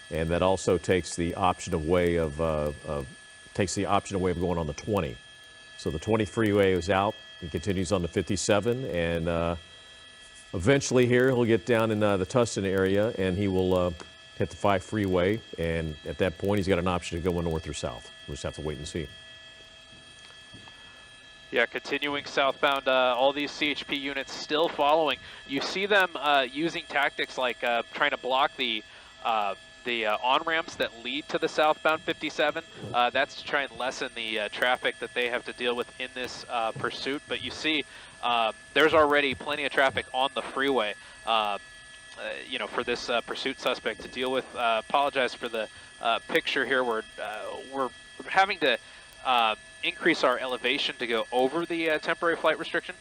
And that also takes the optional way of going on the 20. So the 20 freeway is out. He continues on the 57, and eventually here he'll get down in the Tustin area, and he will hit the 5 freeway. And at that point, he's got an option to go north or south. We'll just have to wait and see. Yeah, continuing southbound, all these CHP units still following. You see them using tactics like trying to block the on-ramps that lead to the southbound 57. That's to try and lessen the traffic that they have to deal with in this pursuit. But you see there's already plenty of traffic on the freeway, for this pursuit suspect to deal with. Apologize for the picture here. We're having to increase our elevation to go over the temporary flight restriction.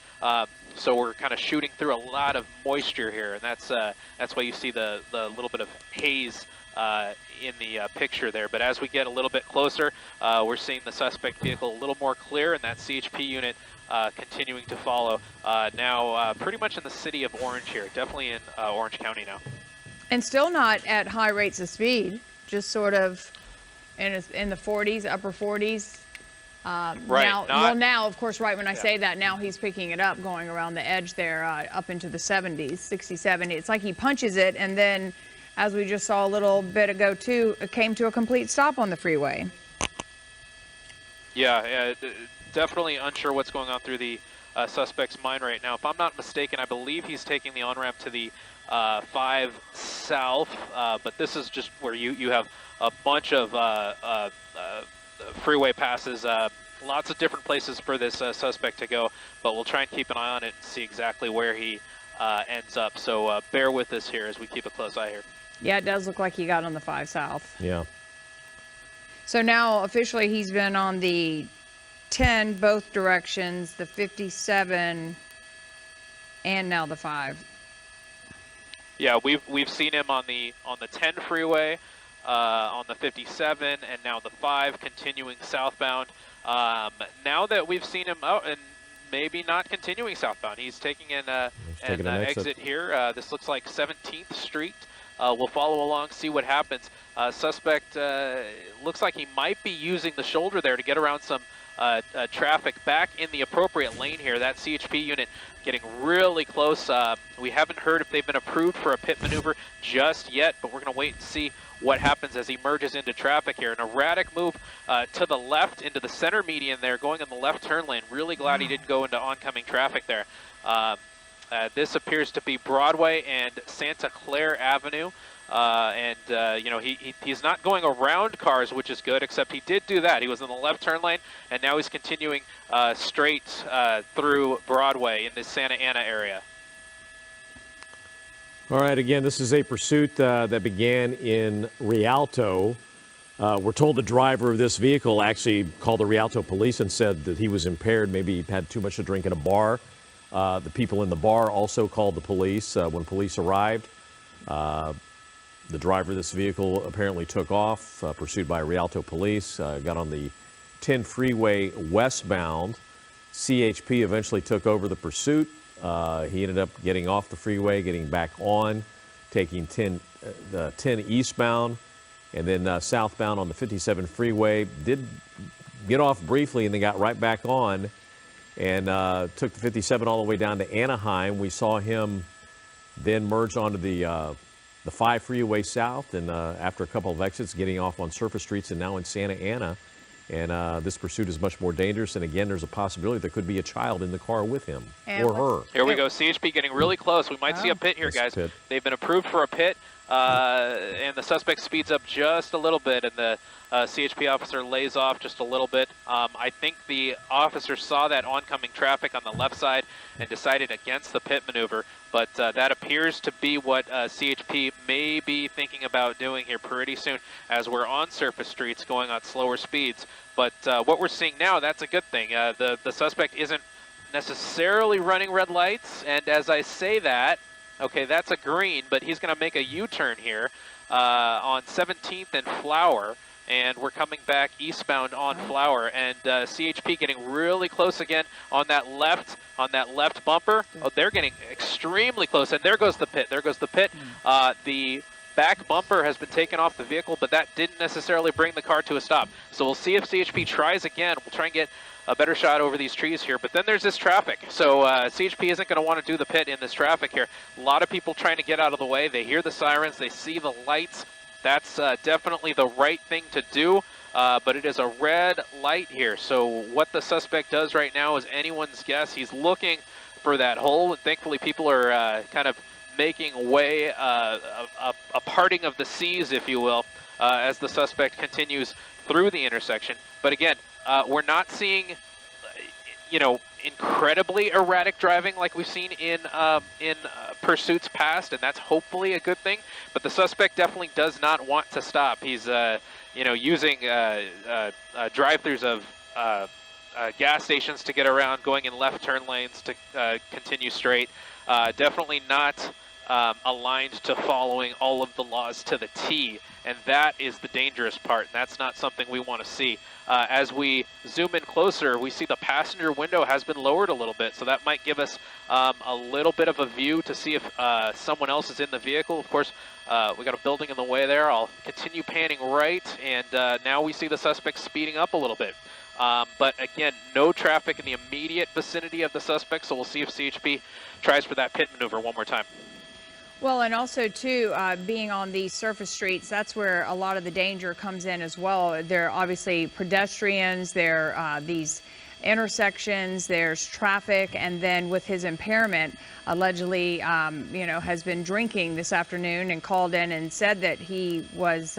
So we're kind of shooting through a lot of moisture here, and that's why you see the little bit of haze in the picture there. But as we get a little bit closer, we're seeing the suspect vehicle a little more clear, and that CHP unit continuing to follow. Now pretty much in the city of Orange here, definitely in Orange County now. And still not at high rates of speed, just sort of in the 40s, upper 40s. Right. Now, of course, right when I say that, now he's picking it up, going around the edge there, up into the 70s, 60, 70. It's like he punches it, and then, as we just saw a little bit ago, too, it came to a complete stop on the freeway. Yeah, definitely unsure what's going on through the suspect's mind right now. If I'm not mistaken, I believe he's taking the on-ramp to the 5 South, but this is just where you have a bunch of freeway passes, lots of different places for this suspect to go, but we'll try and keep an eye on it and see exactly where he ends up. So bear with us here as we keep a close eye here. Yeah, it does look like he got on the 5 South. Yeah. So now officially he's been on the 10 both directions, the 57, and now the 5. Yeah, we've seen him on the 10 freeway, on the 57, and now the 5 continuing southbound. Now that we've seen him out, and maybe not continuing southbound. He's taking an exit here. This looks like 17th Street. We'll follow along, see what happens. Suspect looks like he might be using the shoulder there to get around some traffic back in the appropriate lane here. That CHP unit getting really close. We haven't heard if they've been approved for a pit maneuver just yet, but we're going to wait and see what happens as he merges into traffic here. An erratic move to the left into the center median there, going in the left turn lane. Really glad he didn't go into oncoming traffic there. This appears to be Broadway and Santa Clara Avenue. You know, he's not going around cars, which is good, except he did do that. He was in the left turn lane, and now he's continuing straight through Broadway in the Santa Ana area. All right, again, this is a pursuit that began in Rialto. We're told the driver of this vehicle actually called the Rialto Police and said that he was impaired, maybe he had too much to drink in a bar. The people in the bar also called the police when police arrived. The driver of this vehicle apparently took off, pursued by Rialto Police, got on the 10 freeway westbound. CHP eventually took over the pursuit. He ended up getting off the freeway, getting back on, taking 10 eastbound, and then southbound on the 57 freeway. Did get off briefly and then got right back on and took the 57 all the way down to Anaheim. We saw him then merge onto the 5 freeway south, and after a couple of exits, getting off on surface streets and now in Santa Ana. And this pursuit is much more dangerous. And again, there's a possibility there could be a child in the car with him or her. Here we go. CHP getting really close. We might see a pit here, guys. They've been approved for a pit, and the suspect speeds up just a little bit, and the CHP officer lays off just a little bit. I think the officer saw that oncoming traffic on the left side and decided against the pit maneuver. But that appears to be what CHP may be thinking about doing here pretty soon as we're on surface streets going on slower speeds. But what we're seeing now, that's a good thing. The suspect isn't necessarily running red lights. And as I say that, okay, that's a green, but he's going to make a U-turn here on 17th and Flower. And we're coming back eastbound on Flower, and CHP getting really close again on that left bumper. Oh, they're getting extremely close, and there goes the pit. There goes the pit. The back bumper has been taken off the vehicle, but that didn't necessarily bring the car to a stop. So we'll see if CHP tries again. We'll try and get a better shot over these trees here, but then there's this traffic. So CHP isn't going to want to do the pit in this traffic here. A lot of people trying to get out of the way. They hear the sirens. They see the lights. That's definitely the right thing to do, but it is a red light here. So what the suspect does right now is anyone's guess. He's looking for that hole, and thankfully people are kind of making way, a parting of the seas, if you will, as the suspect continues through the intersection. But again, we're not seeing, you know, incredibly erratic driving like we've seen in pursuits past, and that's hopefully a good thing. But the suspect definitely does not want to stop. He's you know, using drive-throughs of gas stations to get around, going in left turn lanes to continue straight. Definitely not aligned to following all of the laws to the T, and that is the dangerous part, and that's not something we want to see. As we zoom in closer, we see the passenger window has been lowered a little bit, so that might give us a little bit of a view to see if someone else is in the vehicle. Of course, we got a building in the way there. I'll continue panning right, and now we see the suspect speeding up a little bit. But again, no traffic in the immediate vicinity of the suspect, so we'll see if CHP tries for that pit maneuver one more time. Well, and also, too, being on these surface streets, that's where a lot of the danger comes in as well. There are obviously pedestrians, there are these intersections, there's traffic, and then with his impairment, allegedly, you know, has been drinking this afternoon and called in and said that he was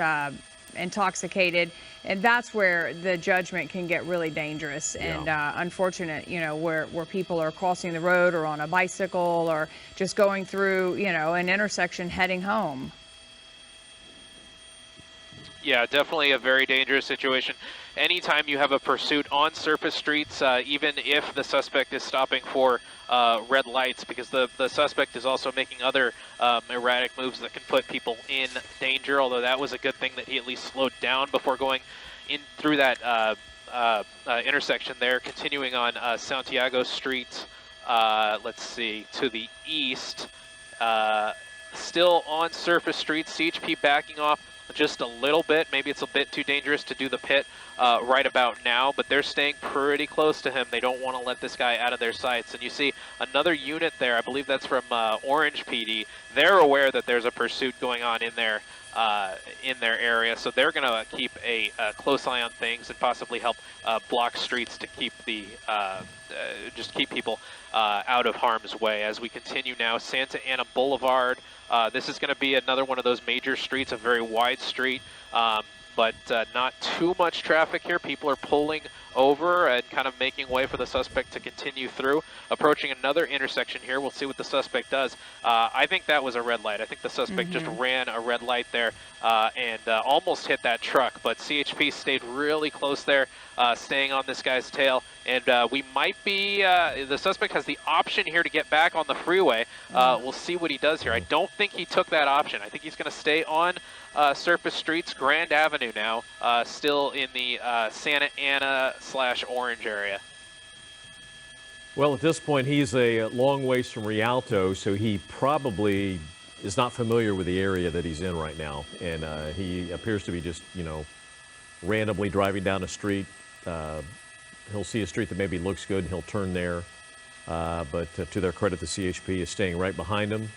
intoxicated, and that's where the judgment can get really dangerous and unfortunate, you know, where people are crossing the road or on a bicycle or just going through, you know, an intersection heading home. Yeah, definitely a very dangerous situation. Anytime you have a pursuit on surface streets, even if the suspect is stopping for red lights, because the suspect is also making other erratic moves that can put people in danger, although that was a good thing that he at least slowed down before going in through that intersection there, continuing on Santiago Street, let's see, to the east. Still on surface streets, CHP backing off just a little bit. Maybe it's a bit too dangerous to do the pit right about now, but they're staying pretty close to him. They don't want to let this guy out of their sights. And you see another unit there, I believe that's from Orange PD. They're aware that there's a pursuit going on in their area, so they're going to keep a close eye on things and possibly help block streets to keep the just keep people out of harm's way. As we continue now, Santa Ana Boulevard. This is going to be another one of those major streets, a very wide street, but not too much traffic here. People are pulling over and kind of making way for the suspect to continue through. Approaching another intersection here. We'll see what the suspect does. I think that was a red light. I think the suspect just ran a red light there and almost hit that truck, but CHP stayed really close there, staying on this guy's tail. And we might be, the suspect has the option here to get back on the freeway. We'll see what he does here. I don't think he took that option. I think he's going to stay on surface streets, Grand Avenue now, still in the Santa Ana / Orange area. Well, at this point, he's a long ways from Rialto, so he probably is not familiar with the area that he's in right now. And he appears to be just, randomly driving down a street. He'll see a street that maybe looks good and he'll turn there. But to their credit, the CHP is staying right behind him.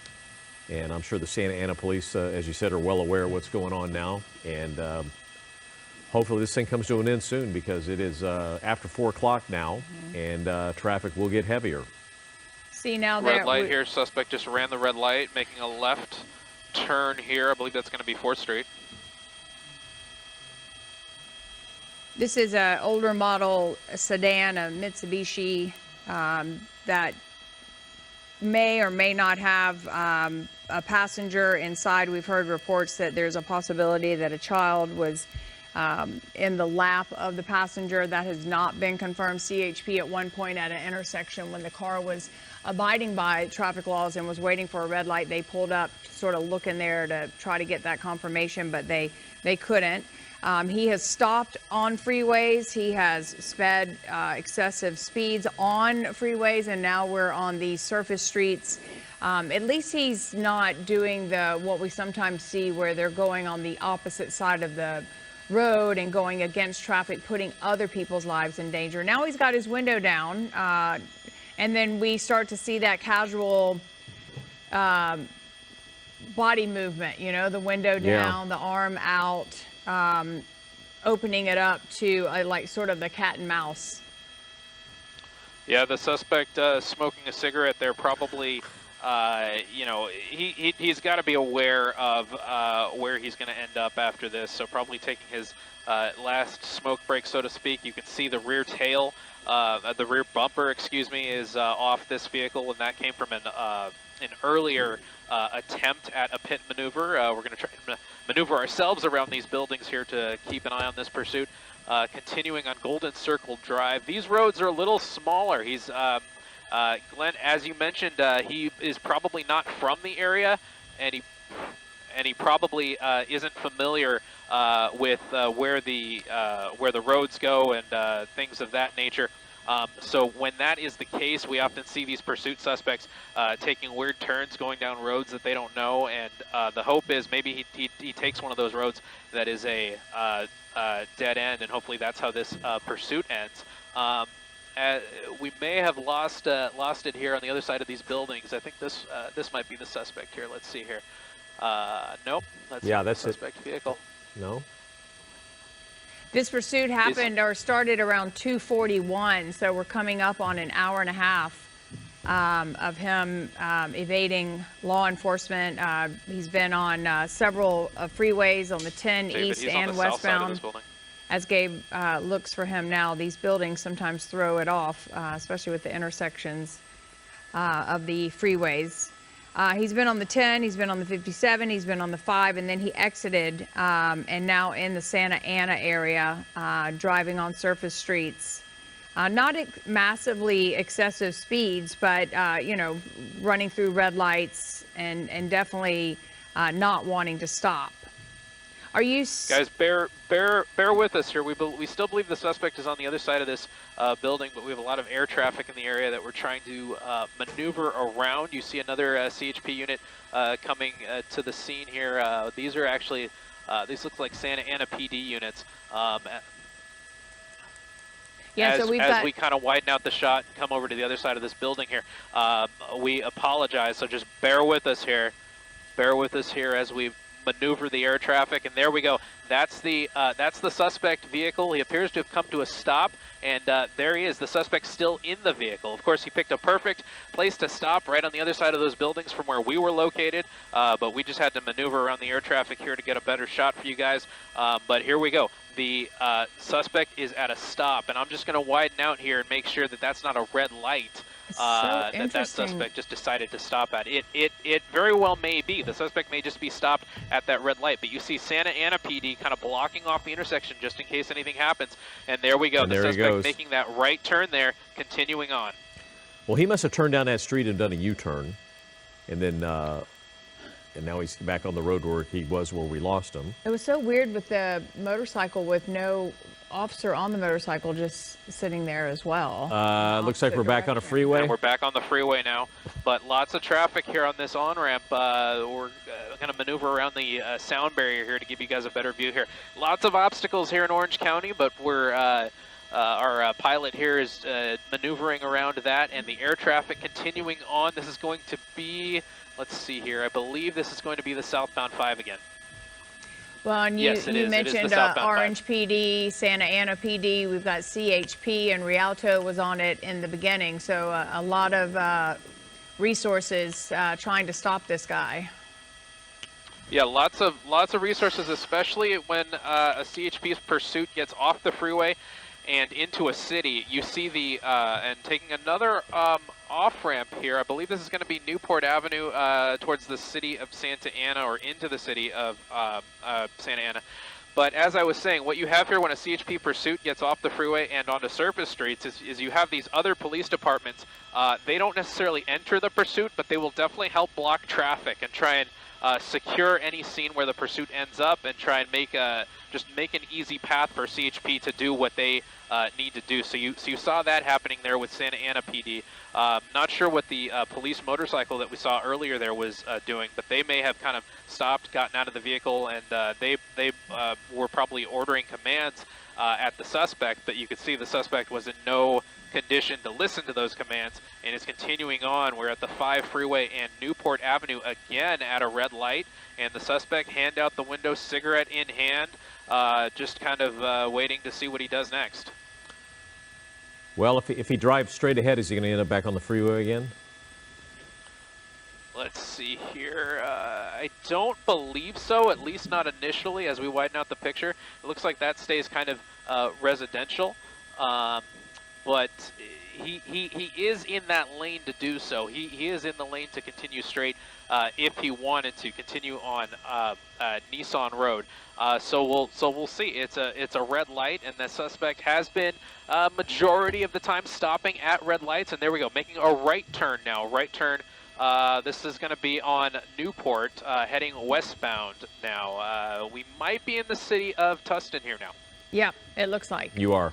And I'm sure the Santa Ana police, as you said, are well aware of what's going on now. And hopefully this thing comes to an end soon, because it is after 4 o'clock now, and traffic will get heavier. See now red light here. Suspect just ran the red light, making a left turn here. I believe that's going to be 4th Street. This is an older model sedan, a Mitsubishi, that may or may not have a passenger inside. We've heard reports that there's a possibility that a child was in the lap of the passenger. That has not been confirmed. CHP at one point at an intersection, when the car was abiding by traffic laws and was waiting for a red light, they pulled up to sort of look in there to try to get that confirmation, but they couldn't. He has stopped on freeways. He has sped excessive speeds on freeways, and now we're on the surface streets. At least he's not doing what we sometimes see, where they're going on the opposite side of the road and going against traffic, putting other people's lives in danger. Now he's got his window down, and then we start to see that casual body movement, the window down, the arm out. Opening it up to like sort of the cat and mouse. Yeah, the suspect smoking a cigarette there, probably, he's got to be aware of where he's going to end up after this, so probably taking his last smoke break, so to speak. You can see the rear tail, the rear bumper, is off this vehicle, and that came from an earlier attempt at a pit maneuver. We're going to try and maneuver ourselves around these buildings here to keep an eye on this pursuit. Continuing on Golden Circle Drive. These roads are a little smaller. He's, Glenn, as you mentioned, he is probably not from the area, and he probably isn't familiar with where the roads go and things of that nature. So when that is the case, we often see these pursuit suspects taking weird turns, going down roads that they don't know, and the hope is maybe he takes one of those roads that is a dead end, and hopefully that's how this pursuit ends. We may have lost it here on the other side of these buildings. I think this might be the suspect here. Let's see here. Nope, that's the suspect vehicle. No. This pursuit happened or started around 2:41, so we're coming up on an hour and a half of him evading law enforcement. He's been on several freeways on the 10 east and westbound. As Gabe looks for him now, these buildings sometimes throw it off, especially with the intersections of the freeways. He's been on the 10, he's been on the 57, he's been on the 5, and then he exited and now in the Santa Ana area, driving on surface streets. Not massively excessive speeds, but, running through red lights and definitely not wanting to stop. Are you Guys, bear with us here. We still believe the suspect is on the other side of this building, but we have a lot of air traffic in the area that we're trying to maneuver around. You see another CHP unit coming to the scene here. These are actually, these look like Santa Ana PD units. Yeah, as, so we've as got... we kind of widen out the shot and come over to the other side of this building here, we apologize, so just bear with us here. Bear with us here as we maneuver the air traffic, and there we go. That's the suspect vehicle. He appears to have come to a stop, and there he is. The suspect's still in the vehicle. Of course, he picked a perfect place to stop right on the other side of those buildings from where we were located, but we just had to maneuver around the air traffic here to get a better shot for you guys. But here we go. The suspect is at a stop, and I'm just going to widen out here and make sure that that's not a red light. That suspect just decided to stop at. It very well may be. The suspect may just be stopped at that red light, but you see Santa Ana PD kind of blocking off the intersection just in case anything happens. And there we go. And the there suspect making that right turn there, continuing on. Well, he must have turned down that street and done a U-turn, and then and now he's back on the road where he was where we lost him. It was so weird with the motorcycle with no officer on the motorcycle, just sitting there as well. Looks like we're back on a freeway. And we're back on the freeway now, but lots of traffic here on this on-ramp. We're going to maneuver around the sound barrier here to give you guys a better view here. Lots of obstacles here in Orange County, but we're our pilot here is maneuvering around that, and the air traffic continuing on. This is going to be, let's see here, I believe this is going to be the southbound 5 again. Well, and yes, you mentioned Orange PD, Santa Ana PD, we've got CHP, and Rialto was on it in the beginning, so a lot of resources trying to stop this guy. Yeah, lots of resources, especially when a CHP's pursuit gets off the freeway and into a city. You see the, and taking another off-ramp here, I believe this is going to be Newport Avenue towards the city of Santa Ana, or into the city of Santa Ana. But as I was saying, what you have here when a CHP pursuit gets off the freeway and onto surface streets is you have these other police departments. They don't necessarily enter the pursuit, but they will definitely help block traffic and try and secure any scene where the pursuit ends up, and try and make just make an easy path for CHP to do what they need to do. So you saw that happening there with Santa Ana PD. Not sure what the police motorcycle that we saw earlier there was doing, but they may have kind of stopped, gotten out of the vehicle, and they were probably ordering commands at the suspect, but you could see the suspect was in no condition to listen to those commands and is continuing on. We're at the 5 freeway and Newport Avenue again at a red light, and the suspect, hand out the window, cigarette in hand, just kind of waiting to see what he does next. Well, if he drives straight ahead, is he going to end up back on the freeway again? Let's see here. I don't believe so, at least not initially. As we widen out the picture, it looks like that stays kind of residential. But he is in that lane to do so. He is in the lane to continue straight if he wanted to continue on Nissan Road. So we'll see. It's a red light, and the suspect has been majority of the time stopping at red lights. And there we go, making a right turn now. Right turn. This is going to be on Newport, heading westbound now. We might be in the city of Tustin here now. Yeah, it looks like. You are.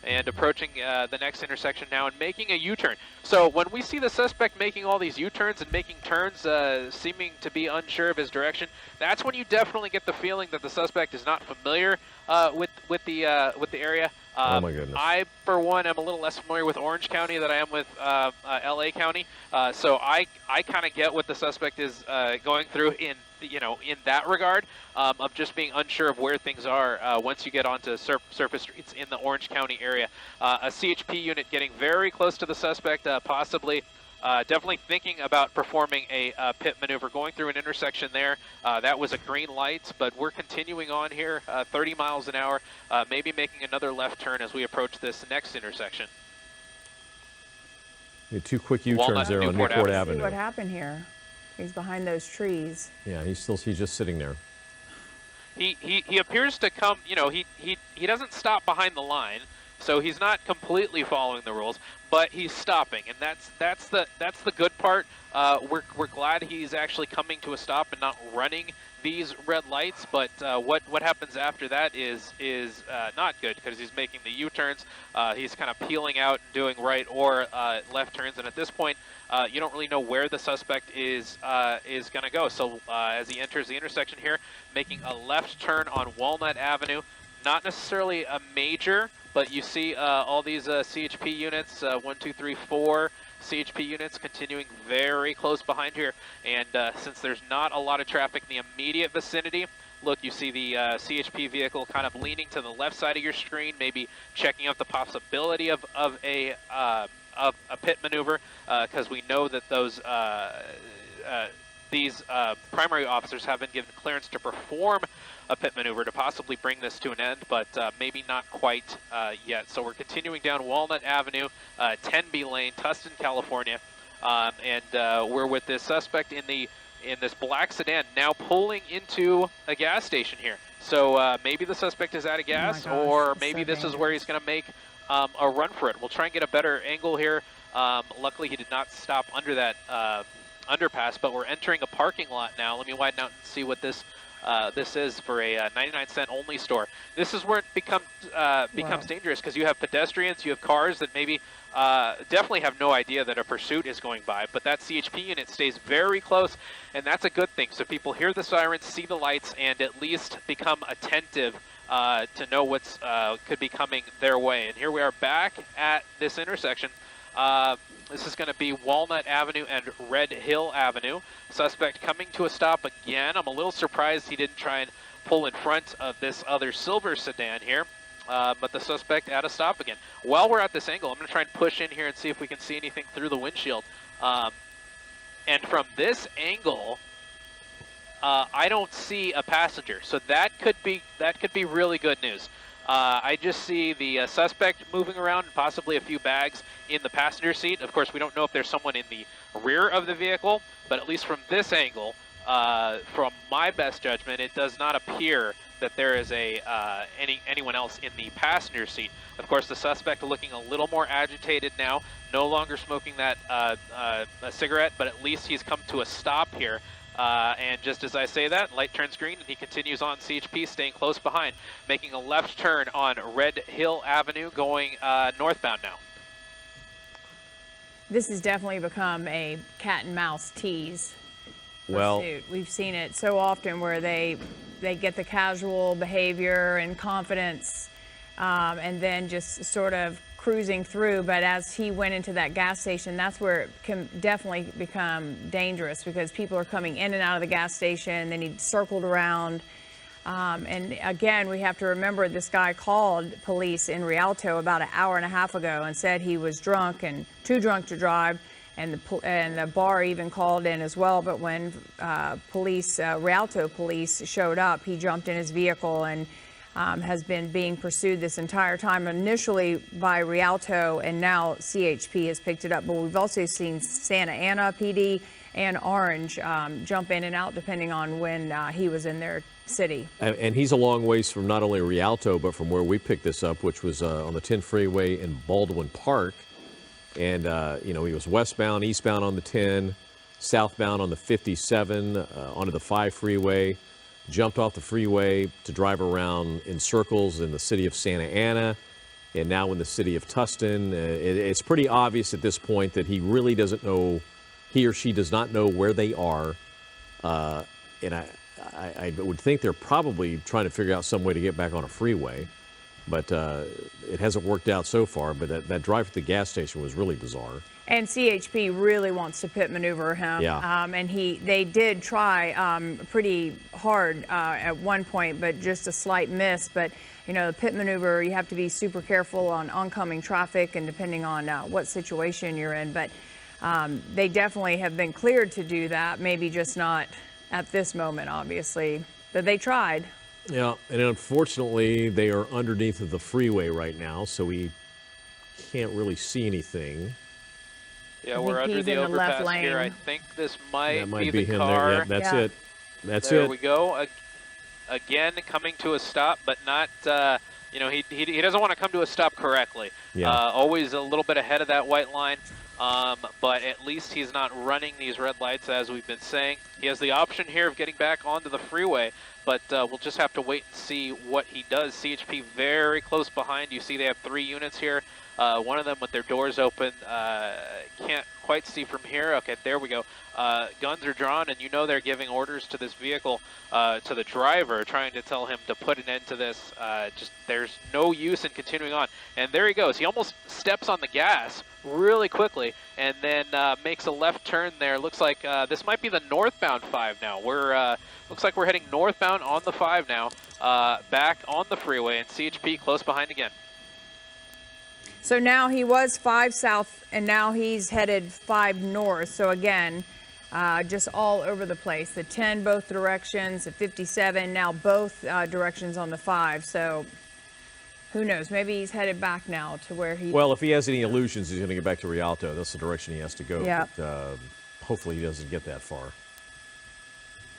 And approaching the next intersection now and making a U-turn. So when we see the suspect making all these U-turns and making turns, seeming to be unsure of his direction, that's when you definitely get the feeling that the suspect is not familiar with the area. Oh my goodness. I, for one, am a little less familiar with Orange County than I am with LA County. So I kind of get what the suspect is going through in that regard, of just being unsure of where things are once you get onto surface streets in the Orange County area. A CHP unit getting very close to the suspect, possibly definitely thinking about performing a pit maneuver, going through an intersection there. That was a green light, but we're continuing on here, 30 miles an hour, maybe making another left turn as we approach this next intersection. You had 2 quick U-turns there on Newport Avenue. See what happened here. He's behind those trees. Yeah, he's just sitting there. He appears to come, he doesn't stop behind the line. So he's not completely following the rules, but he's stopping, and that's the good part. We're glad he's actually coming to a stop and not running these red lights. But what happens after that is not good, because he's making the U-turns. He's kind of peeling out and doing right or left turns, and at this point, you don't really know where the suspect is going to go. So as he enters the intersection here, making a left turn on Walnut Avenue, not necessarily a major, but you see all these CHP units, 1, 2, 3, 4 CHP units continuing very close behind here. And since there's not a lot of traffic in the immediate vicinity, look, you see the CHP vehicle kind of leaning to the left side of your screen, maybe checking out the possibility of a pit maneuver, because we know that these primary officers have been given clearance to perform a pit maneuver to possibly bring this to an end, but maybe not quite yet. So we're continuing down Walnut Avenue, 10B lane, Tustin, California, and we're with this suspect in this black sedan, now pulling into a gas station here. So maybe the suspect is out of gas, or maybe this is where he's going to make a run for it. We'll try and get a better angle here. Luckily, he did not stop under that underpass, but we're entering a parking lot now. Let me widen out and see what this is for a 99-cent only store. This is where it becomes dangerous, because you have pedestrians, you have cars that maybe definitely have no idea that a pursuit is going by, but that CHP unit stays very close, and that's a good thing. So people hear the sirens, see the lights, and at least become attentive to know what's could be coming their way. And here we are back at this intersection. This is going to be Walnut Avenue and Red Hill Avenue. Suspect coming to a stop again. I'm a little surprised he didn't try and pull in front of this other silver sedan here, but the suspect at a stop again. While we're at this angle, I'm going to try and push in here and see if we can see anything through the windshield. And from this angle, I don't see a passenger, so that could be really good news. I just see the suspect moving around and possibly a few bags in the passenger seat. Of course, we don't know if there's someone in the rear of the vehicle, but at least from this angle, from my best judgment, it does not appear that there is anyone else in the passenger seat. Of course, the suspect looking a little more agitated now, no longer smoking that a cigarette, but at least he's come to a stop here. And just as I say that, light turns green, and he continues on CHP, staying close behind, making a left turn on Red Hill Avenue, going northbound now. This has definitely become a cat and mouse tease Well, pursuit. We've seen it so often where they get the casual behavior and confidence, and then just sort of cruising through. But as he went into that gas station, that's where it can definitely become dangerous, because people are coming in and out of the gas station. Then he circled around. And again, we have to remember this guy called police in Rialto about an hour and a half ago and said he was drunk and too drunk to drive. And the bar even called in as well. But when Rialto Police showed up, he jumped in his vehicle and has been being pursued this entire time, initially by Rialto, and now CHP has picked it up. But we've also seen Santa Ana PD and Orange jump in and out depending on when he was in their city. And he's a long ways from not only Rialto, but from where we picked this up, which was on the 10 freeway in Baldwin Park. And, he was westbound, eastbound on the 10, southbound on the 57, onto the 5 freeway, jumped off the freeway to drive around in circles in the city of Santa Ana, and now in the city of Tustin. It's pretty obvious at this point that he really doesn't know, he or she does not know where they are. And I would think they're probably trying to figure out some way to get back on a freeway. But it hasn't worked out so far. But that drive to the gas station was really bizarre. And CHP really wants to pit maneuver him. Yeah. And they did try pretty hard at one point, but just a slight miss. But, the pit maneuver, you have to be super careful on oncoming traffic and depending on what situation you're in. But they definitely have been cleared to do that, maybe just not at this moment, obviously. But they tried. Yeah, and unfortunately, they are underneath of the freeway right now, so we can't really see anything. Yeah, we're under the overpass here. I think this might be the him car. there. Yeah, that's it. That's there it. We go. Again, coming to a stop, but not you know, he doesn't want to come to a stop correctly. Yeah. Always a little bit ahead of that white line. But at least he's not running these red lights, as we've been saying. He has the option here of getting back onto the freeway, but we'll just have to wait and see what he does. CHP very close behind. You see they have 3 units here. One of them with their doors open. Can't quite see from here. Okay, there we go. Guns are drawn, and you know they're giving orders to this vehicle, to the driver, trying to tell him to put an end to this. Just there's no use in continuing on. And there he goes. He almost steps on the gas really quickly, and then makes a left turn there. Looks like this might be the northbound 5 now. We're looks like we're heading northbound on the 5 now, back on the freeway, and CHP close behind again. So now he was 5 south, and now he's headed 5 north. So again, just all over the place. The 10 both directions, the 57 now both directions on the 5. So who knows? Maybe he's headed back now to where he. Well, if he has any illusions, he's going to get back to Rialto. That's the direction he has to go. Yeah. But, hopefully he doesn't get that far.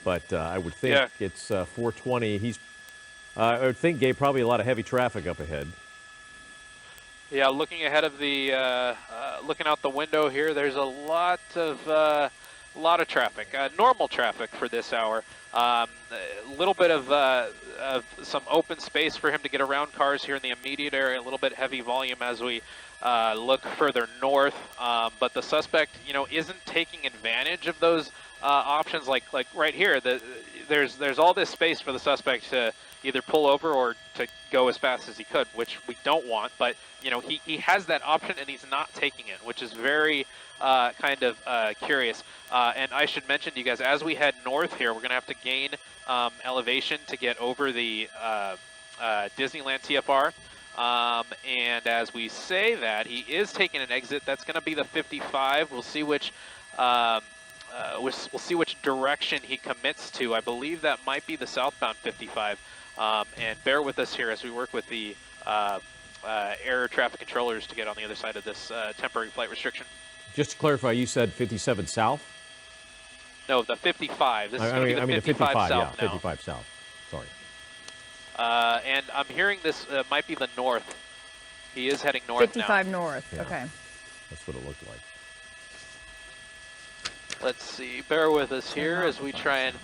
But I would think it's 420. He's. I would think, Gabe, probably a lot of heavy traffic up ahead. Yeah, looking ahead of the, looking out the window here, there's a lot of traffic, normal traffic for this hour. A little bit of some open space for him to get around cars here in the immediate area. A little bit heavy volume as we look further north. But the suspect, you know, isn't taking advantage of those options. Like right here, there's all this space for the suspect to either pull over or to go as fast as he could, which we don't want. But you know, he has that option and he's not taking it, which is very kind of curious. And I should mention to you guys, as we head north here, we're going to have to gain elevation to get over the Disneyland TFR. And as we say that, he is taking an exit. That's going to be the 55. We'll see which we'll see which direction he commits to. I believe that might be the southbound 55. And bear with us here as we work with the air traffic controllers to get on the other side of this temporary flight restriction. Just to clarify, you said 57 south? No, the 55. This is going to be the 55 south yeah, now. 55 south. Sorry. And I'm hearing this might be the north. He is heading north 55 now. north. Yeah. Okay. That's what it looked like. Let's see. Bear with us here as we try and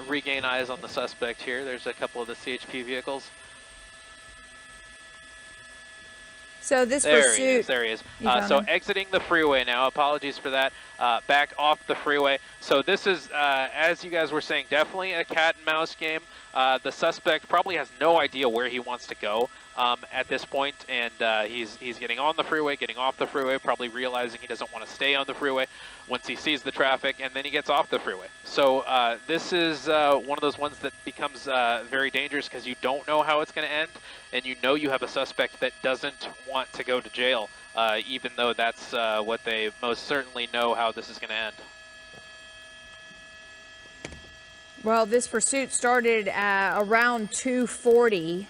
regain eyes on the suspect here. There's a couple of the CHP vehicles. So this There pursuit. he is. There he is. You found So him? exiting the freeway now. Apologies for that. Back off the freeway. So this is, as you guys were saying, definitely a cat and mouse game. The suspect probably has no idea where he wants to go at this point, and he's getting on the freeway, getting off the freeway, probably realizing he doesn't want to stay on the freeway once he sees the traffic, and then he gets off the freeway. So this is one of those ones that becomes very dangerous because you don't know how it's going to end, and you know you have a suspect that doesn't want to go to jail, even though that's what they most certainly know how this is going to end. Well, this pursuit started around 2:40,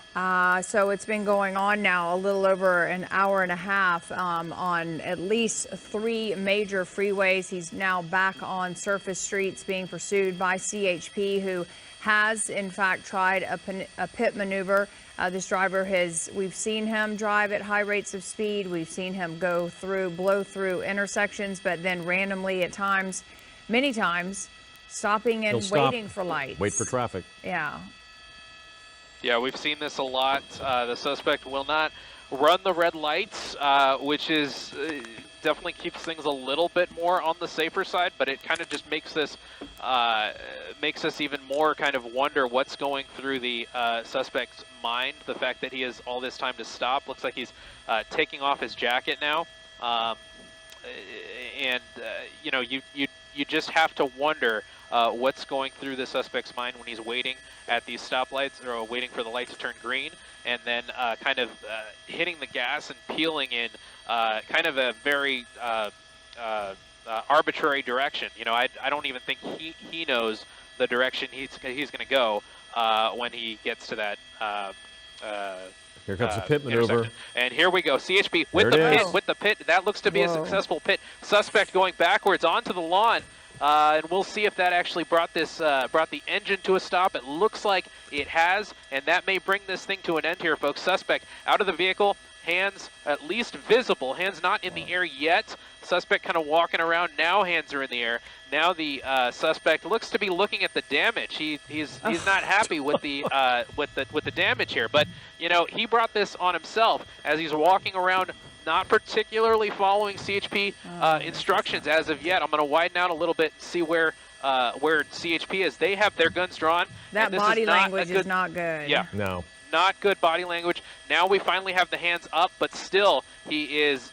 so it's been going on now a little over an hour and a half on at least 3 major freeways. He's now back on surface streets being pursued by CHP, who has, in fact, tried a pit maneuver. This driver we've seen him drive at high rates of speed. We've seen him blow through intersections, but then randomly at times, many times, stopping and waiting for lights. Wait for traffic. Yeah. Yeah, we've seen this a lot. The suspect will not run the red lights, which is definitely keeps things a little bit more on the safer side, but it kind of just makes this makes us even more kind of wonder what's going through the suspect's mind. The fact that he has all this time to stop. Looks like he's taking off his jacket now, and you know, you just have to wonder what's going through the suspect's mind when he's waiting at these stoplights or waiting for the light to turn green, and then kind of hitting the gas and peeling in kind of a very arbitrary direction. You know, I don't even think he knows the direction he's going to go when he gets to that. Here comes the pit maneuver. And here we go. CHP with the pit. With the pit. That looks to be a successful pit. Suspect going backwards onto the lawn. and we'll see if that actually brought the engine to a stop. It looks like it has, and that may bring this thing to an end here, folks. Suspect out of the vehicle, hands at least visible, hands not in the air yet. Suspect kind of walking around now, hands are in the air. Now the suspect looks to be looking at the damage. He's not happy with the with the damage here, but you know, he brought this on himself as he's walking around, not particularly following CHP instructions as of yet. I'm going to widen out a little bit, see where CHP is. They have their guns drawn. That body language is not good. Yeah, No. not good body language. Now we finally have the hands up, but still he is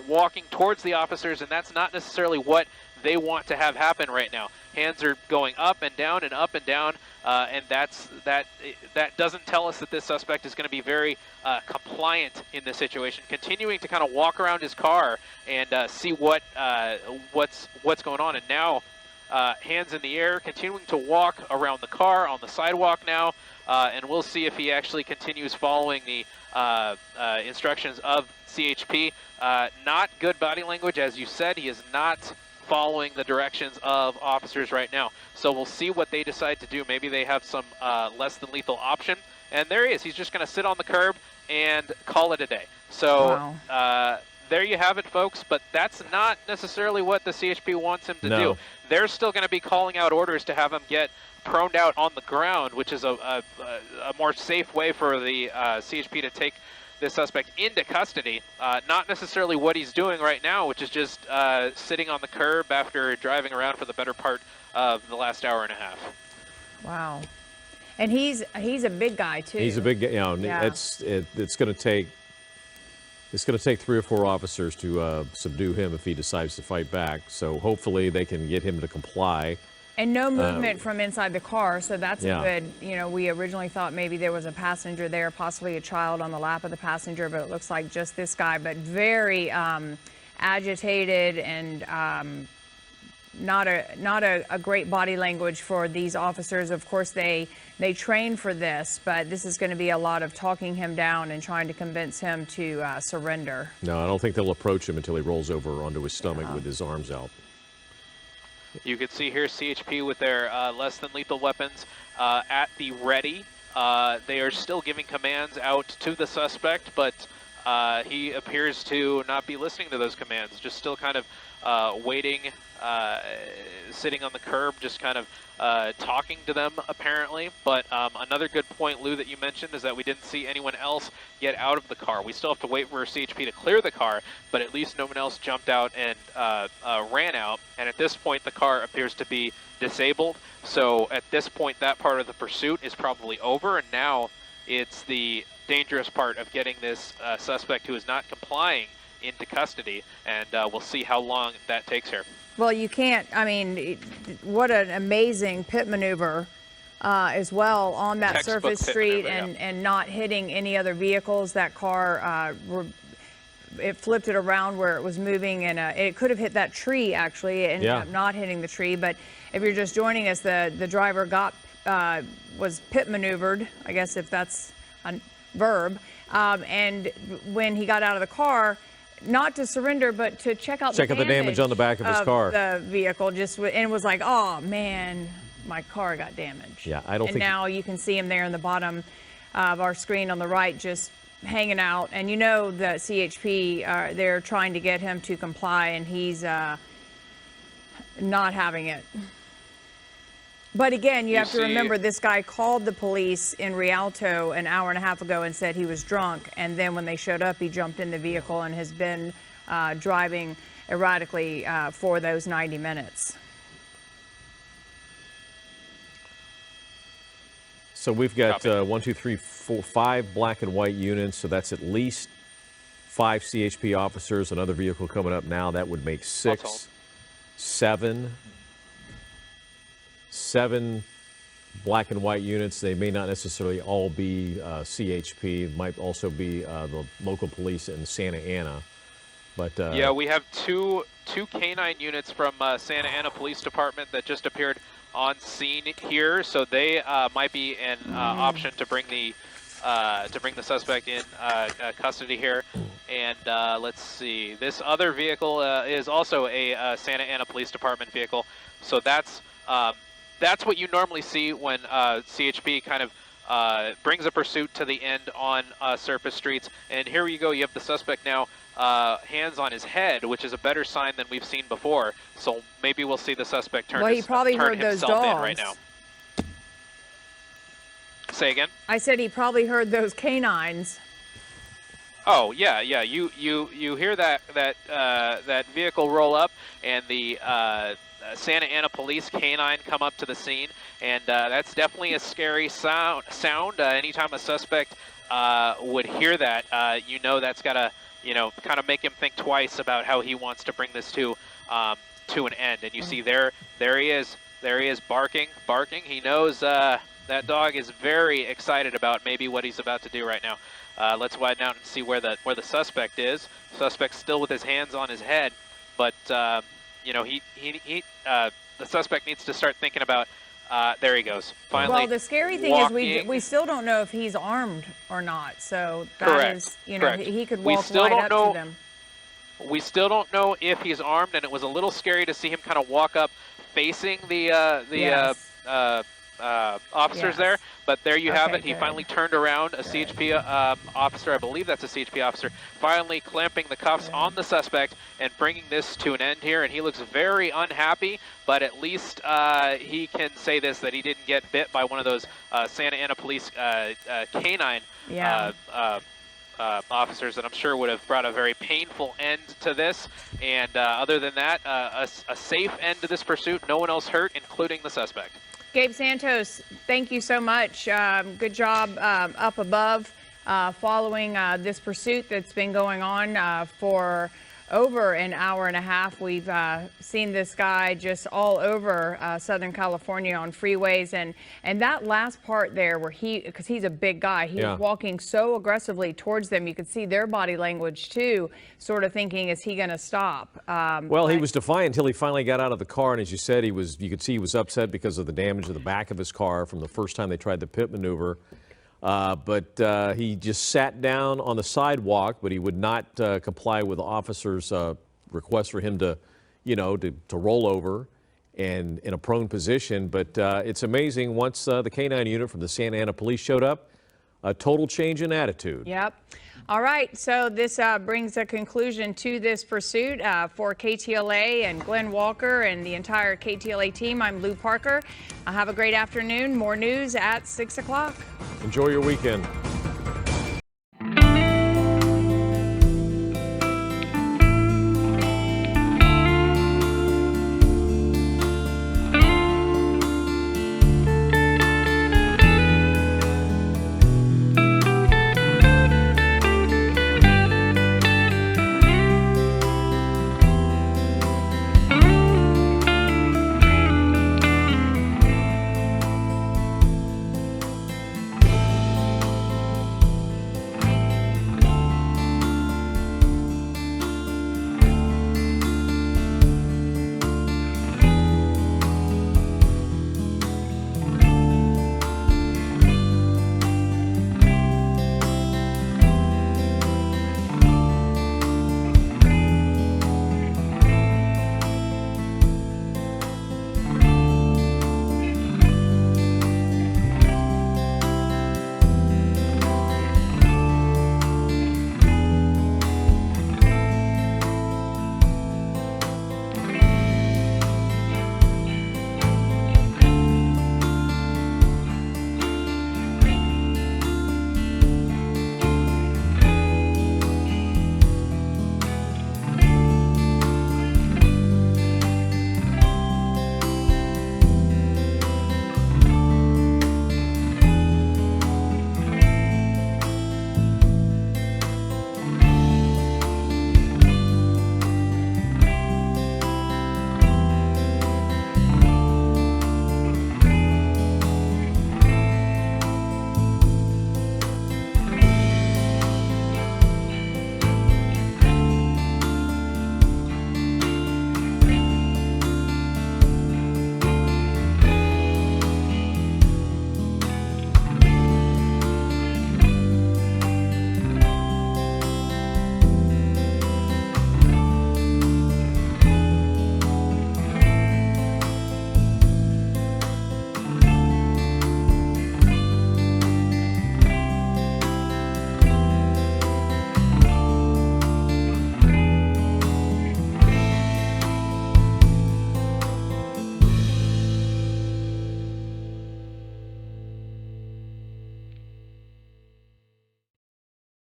walking towards the officers, and that's not necessarily what they want to have happen right now. Hands are going up and down and up and down, and that doesn't tell us that this suspect is going to be very compliant in this situation. Continuing to kind of walk around his car and see what's going on, and now hands in the air, continuing to walk around the car on the sidewalk now, and we'll see if he actually continues following the instructions of CHP. Not good body language, as you said. He is not following the directions of officers right now. So we'll see what they decide to do. Maybe they have some less than lethal option. And there he is. He's just going to sit on the curb and call it a day. So there you have it, folks. But that's not necessarily what the CHP wants him to do. They're still going to be calling out orders to have him get proned out on the ground, which is a more safe way for the CHP to take this suspect into custody. Not necessarily what he's doing right now, which is just sitting on the curb after driving around for the better part of the last hour and a half. Wow. And he's a big guy too. He's a big guy. You know, Yeah. it's going to take 3 or 4 officers to subdue him if he decides to fight back. So hopefully they can get him to comply. And no movement from inside the car, so that's Yeah. a good, you know, we originally thought maybe there was a passenger there, possibly a child on the lap of the passenger, but it looks like just this guy, but very agitated and not a great body language for these officers. Of course, they train for this, but this is going to be a lot of talking him down and trying to convince him to surrender. No, I don't think they'll approach him until he rolls over onto his stomach with his arms out. You can see here CHP with their less than lethal weapons at the ready. They are still giving commands out to the suspect, but he appears to not be listening to those commands, just still kind of waiting, sitting on the curb, just kind of talking to them apparently. But another good point, Lou, that you mentioned is that we didn't see anyone else get out of the car. We still have to wait for CHP to clear the car, but at least no one else jumped out and ran out. And at this point, the car appears to be disabled. So at this point, that part of the pursuit is probably over, and now it's the dangerous part of getting this suspect who is not complying into custody, and we'll see how long that takes here. Well, you can't, I mean, what an amazing pit maneuver as well on that Textbook surface pit street maneuver, yeah. and not hitting any other vehicles. That car, it flipped it around where it was moving, and it could have hit that tree, actually. It ended up not hitting the tree. But if you're just joining us, the driver was pit maneuvered, I guess if that's a verb. And when he got out of the car, not to surrender, but to check out the damage on the back of his car. The vehicle and was like, oh man, my car got damaged. Yeah, I don't and think. Now you can see him there in the bottom of our screen on the right, just hanging out. And you know the CHP, they're trying to get him to comply, and he's not having it. But again, you have to remember, this guy called the police in Rialto an hour and a half ago and said he was drunk. And then when they showed up, he jumped in the vehicle and has been driving erratically for those 90 minutes. So we've got 1, 2, 3, 4, 5 black and white units. So that's at least 5 CHP officers. Another vehicle coming up now. That would make 6, 7 black and white units. They may not necessarily all be CHP. It might also be the local police in Santa Ana. But yeah, we have two canine units from Santa Ana Police Department that just appeared on scene here. So they might be an option to bring the suspect in custody here. And let's see, this other vehicle is also a Santa Ana Police Department vehicle. So that's what you normally see when CHP kind of brings a pursuit to the end on surface streets. And here you go, you have the suspect now hands on his head, which is a better sign than we've seen before. So maybe we'll see the suspect turn, well, he probably turn heard those himself dogs in right now. Say again? I said he probably heard those canines. Oh yeah. You hear that vehicle roll up, and the Santa Ana Police canine come up to the scene, and that's definitely a scary sound. Anytime a suspect would hear that, you know that's gotta kind of make him think twice about how he wants to bring this to an end. And you see there he is barking. He knows that dog is very excited about maybe what he's about to do right now. Let's widen out and see where the suspect is. Suspect's still with his hands on his head, but the suspect needs to start thinking about. There he goes. Finally. Well, the scary thing is we still don't know if he's armed or not. So that is, Correct. he could walk right up to them. We still don't know if he's armed, and it was a little scary to see him kind of walk up facing the officers there. But there you have it. He finally turned around. A CHP officer, I believe that's a CHP officer, finally clamping the cuffs on the suspect and bringing this to an end here. And he looks very unhappy, but at least he can say this, that he didn't get bit by one of those Santa Ana Police canine officers that I'm sure would have brought a very painful end to this. And other than that, a safe end to this pursuit. No one else hurt, including the suspect. Gabe Santos, thank you so much. Good job up above following this pursuit that's been going on for over an hour and a half. We've seen this guy just all over Southern California on freeways, and that last part there where because he's a big guy, he was walking so aggressively towards them. You could see their body language too, sort of thinking, is he going to stop? Well, he was defiant until he finally got out of the car, and as you said, you could see he was upset because of the damage to the back of his car from the first time they tried the pit maneuver. But he just sat down on the sidewalk, but he would not comply with the officer's request for him to roll over and in a prone position. But it's amazing, once the canine unit from the Santa Ana Police showed up, a total change in attitude. Yep. All right, so this brings a conclusion to this pursuit. For KTLA and Glenn Walker and the entire KTLA team, I'm Lou Parker. Have a great afternoon. More news at 6 o'clock. Enjoy your weekend.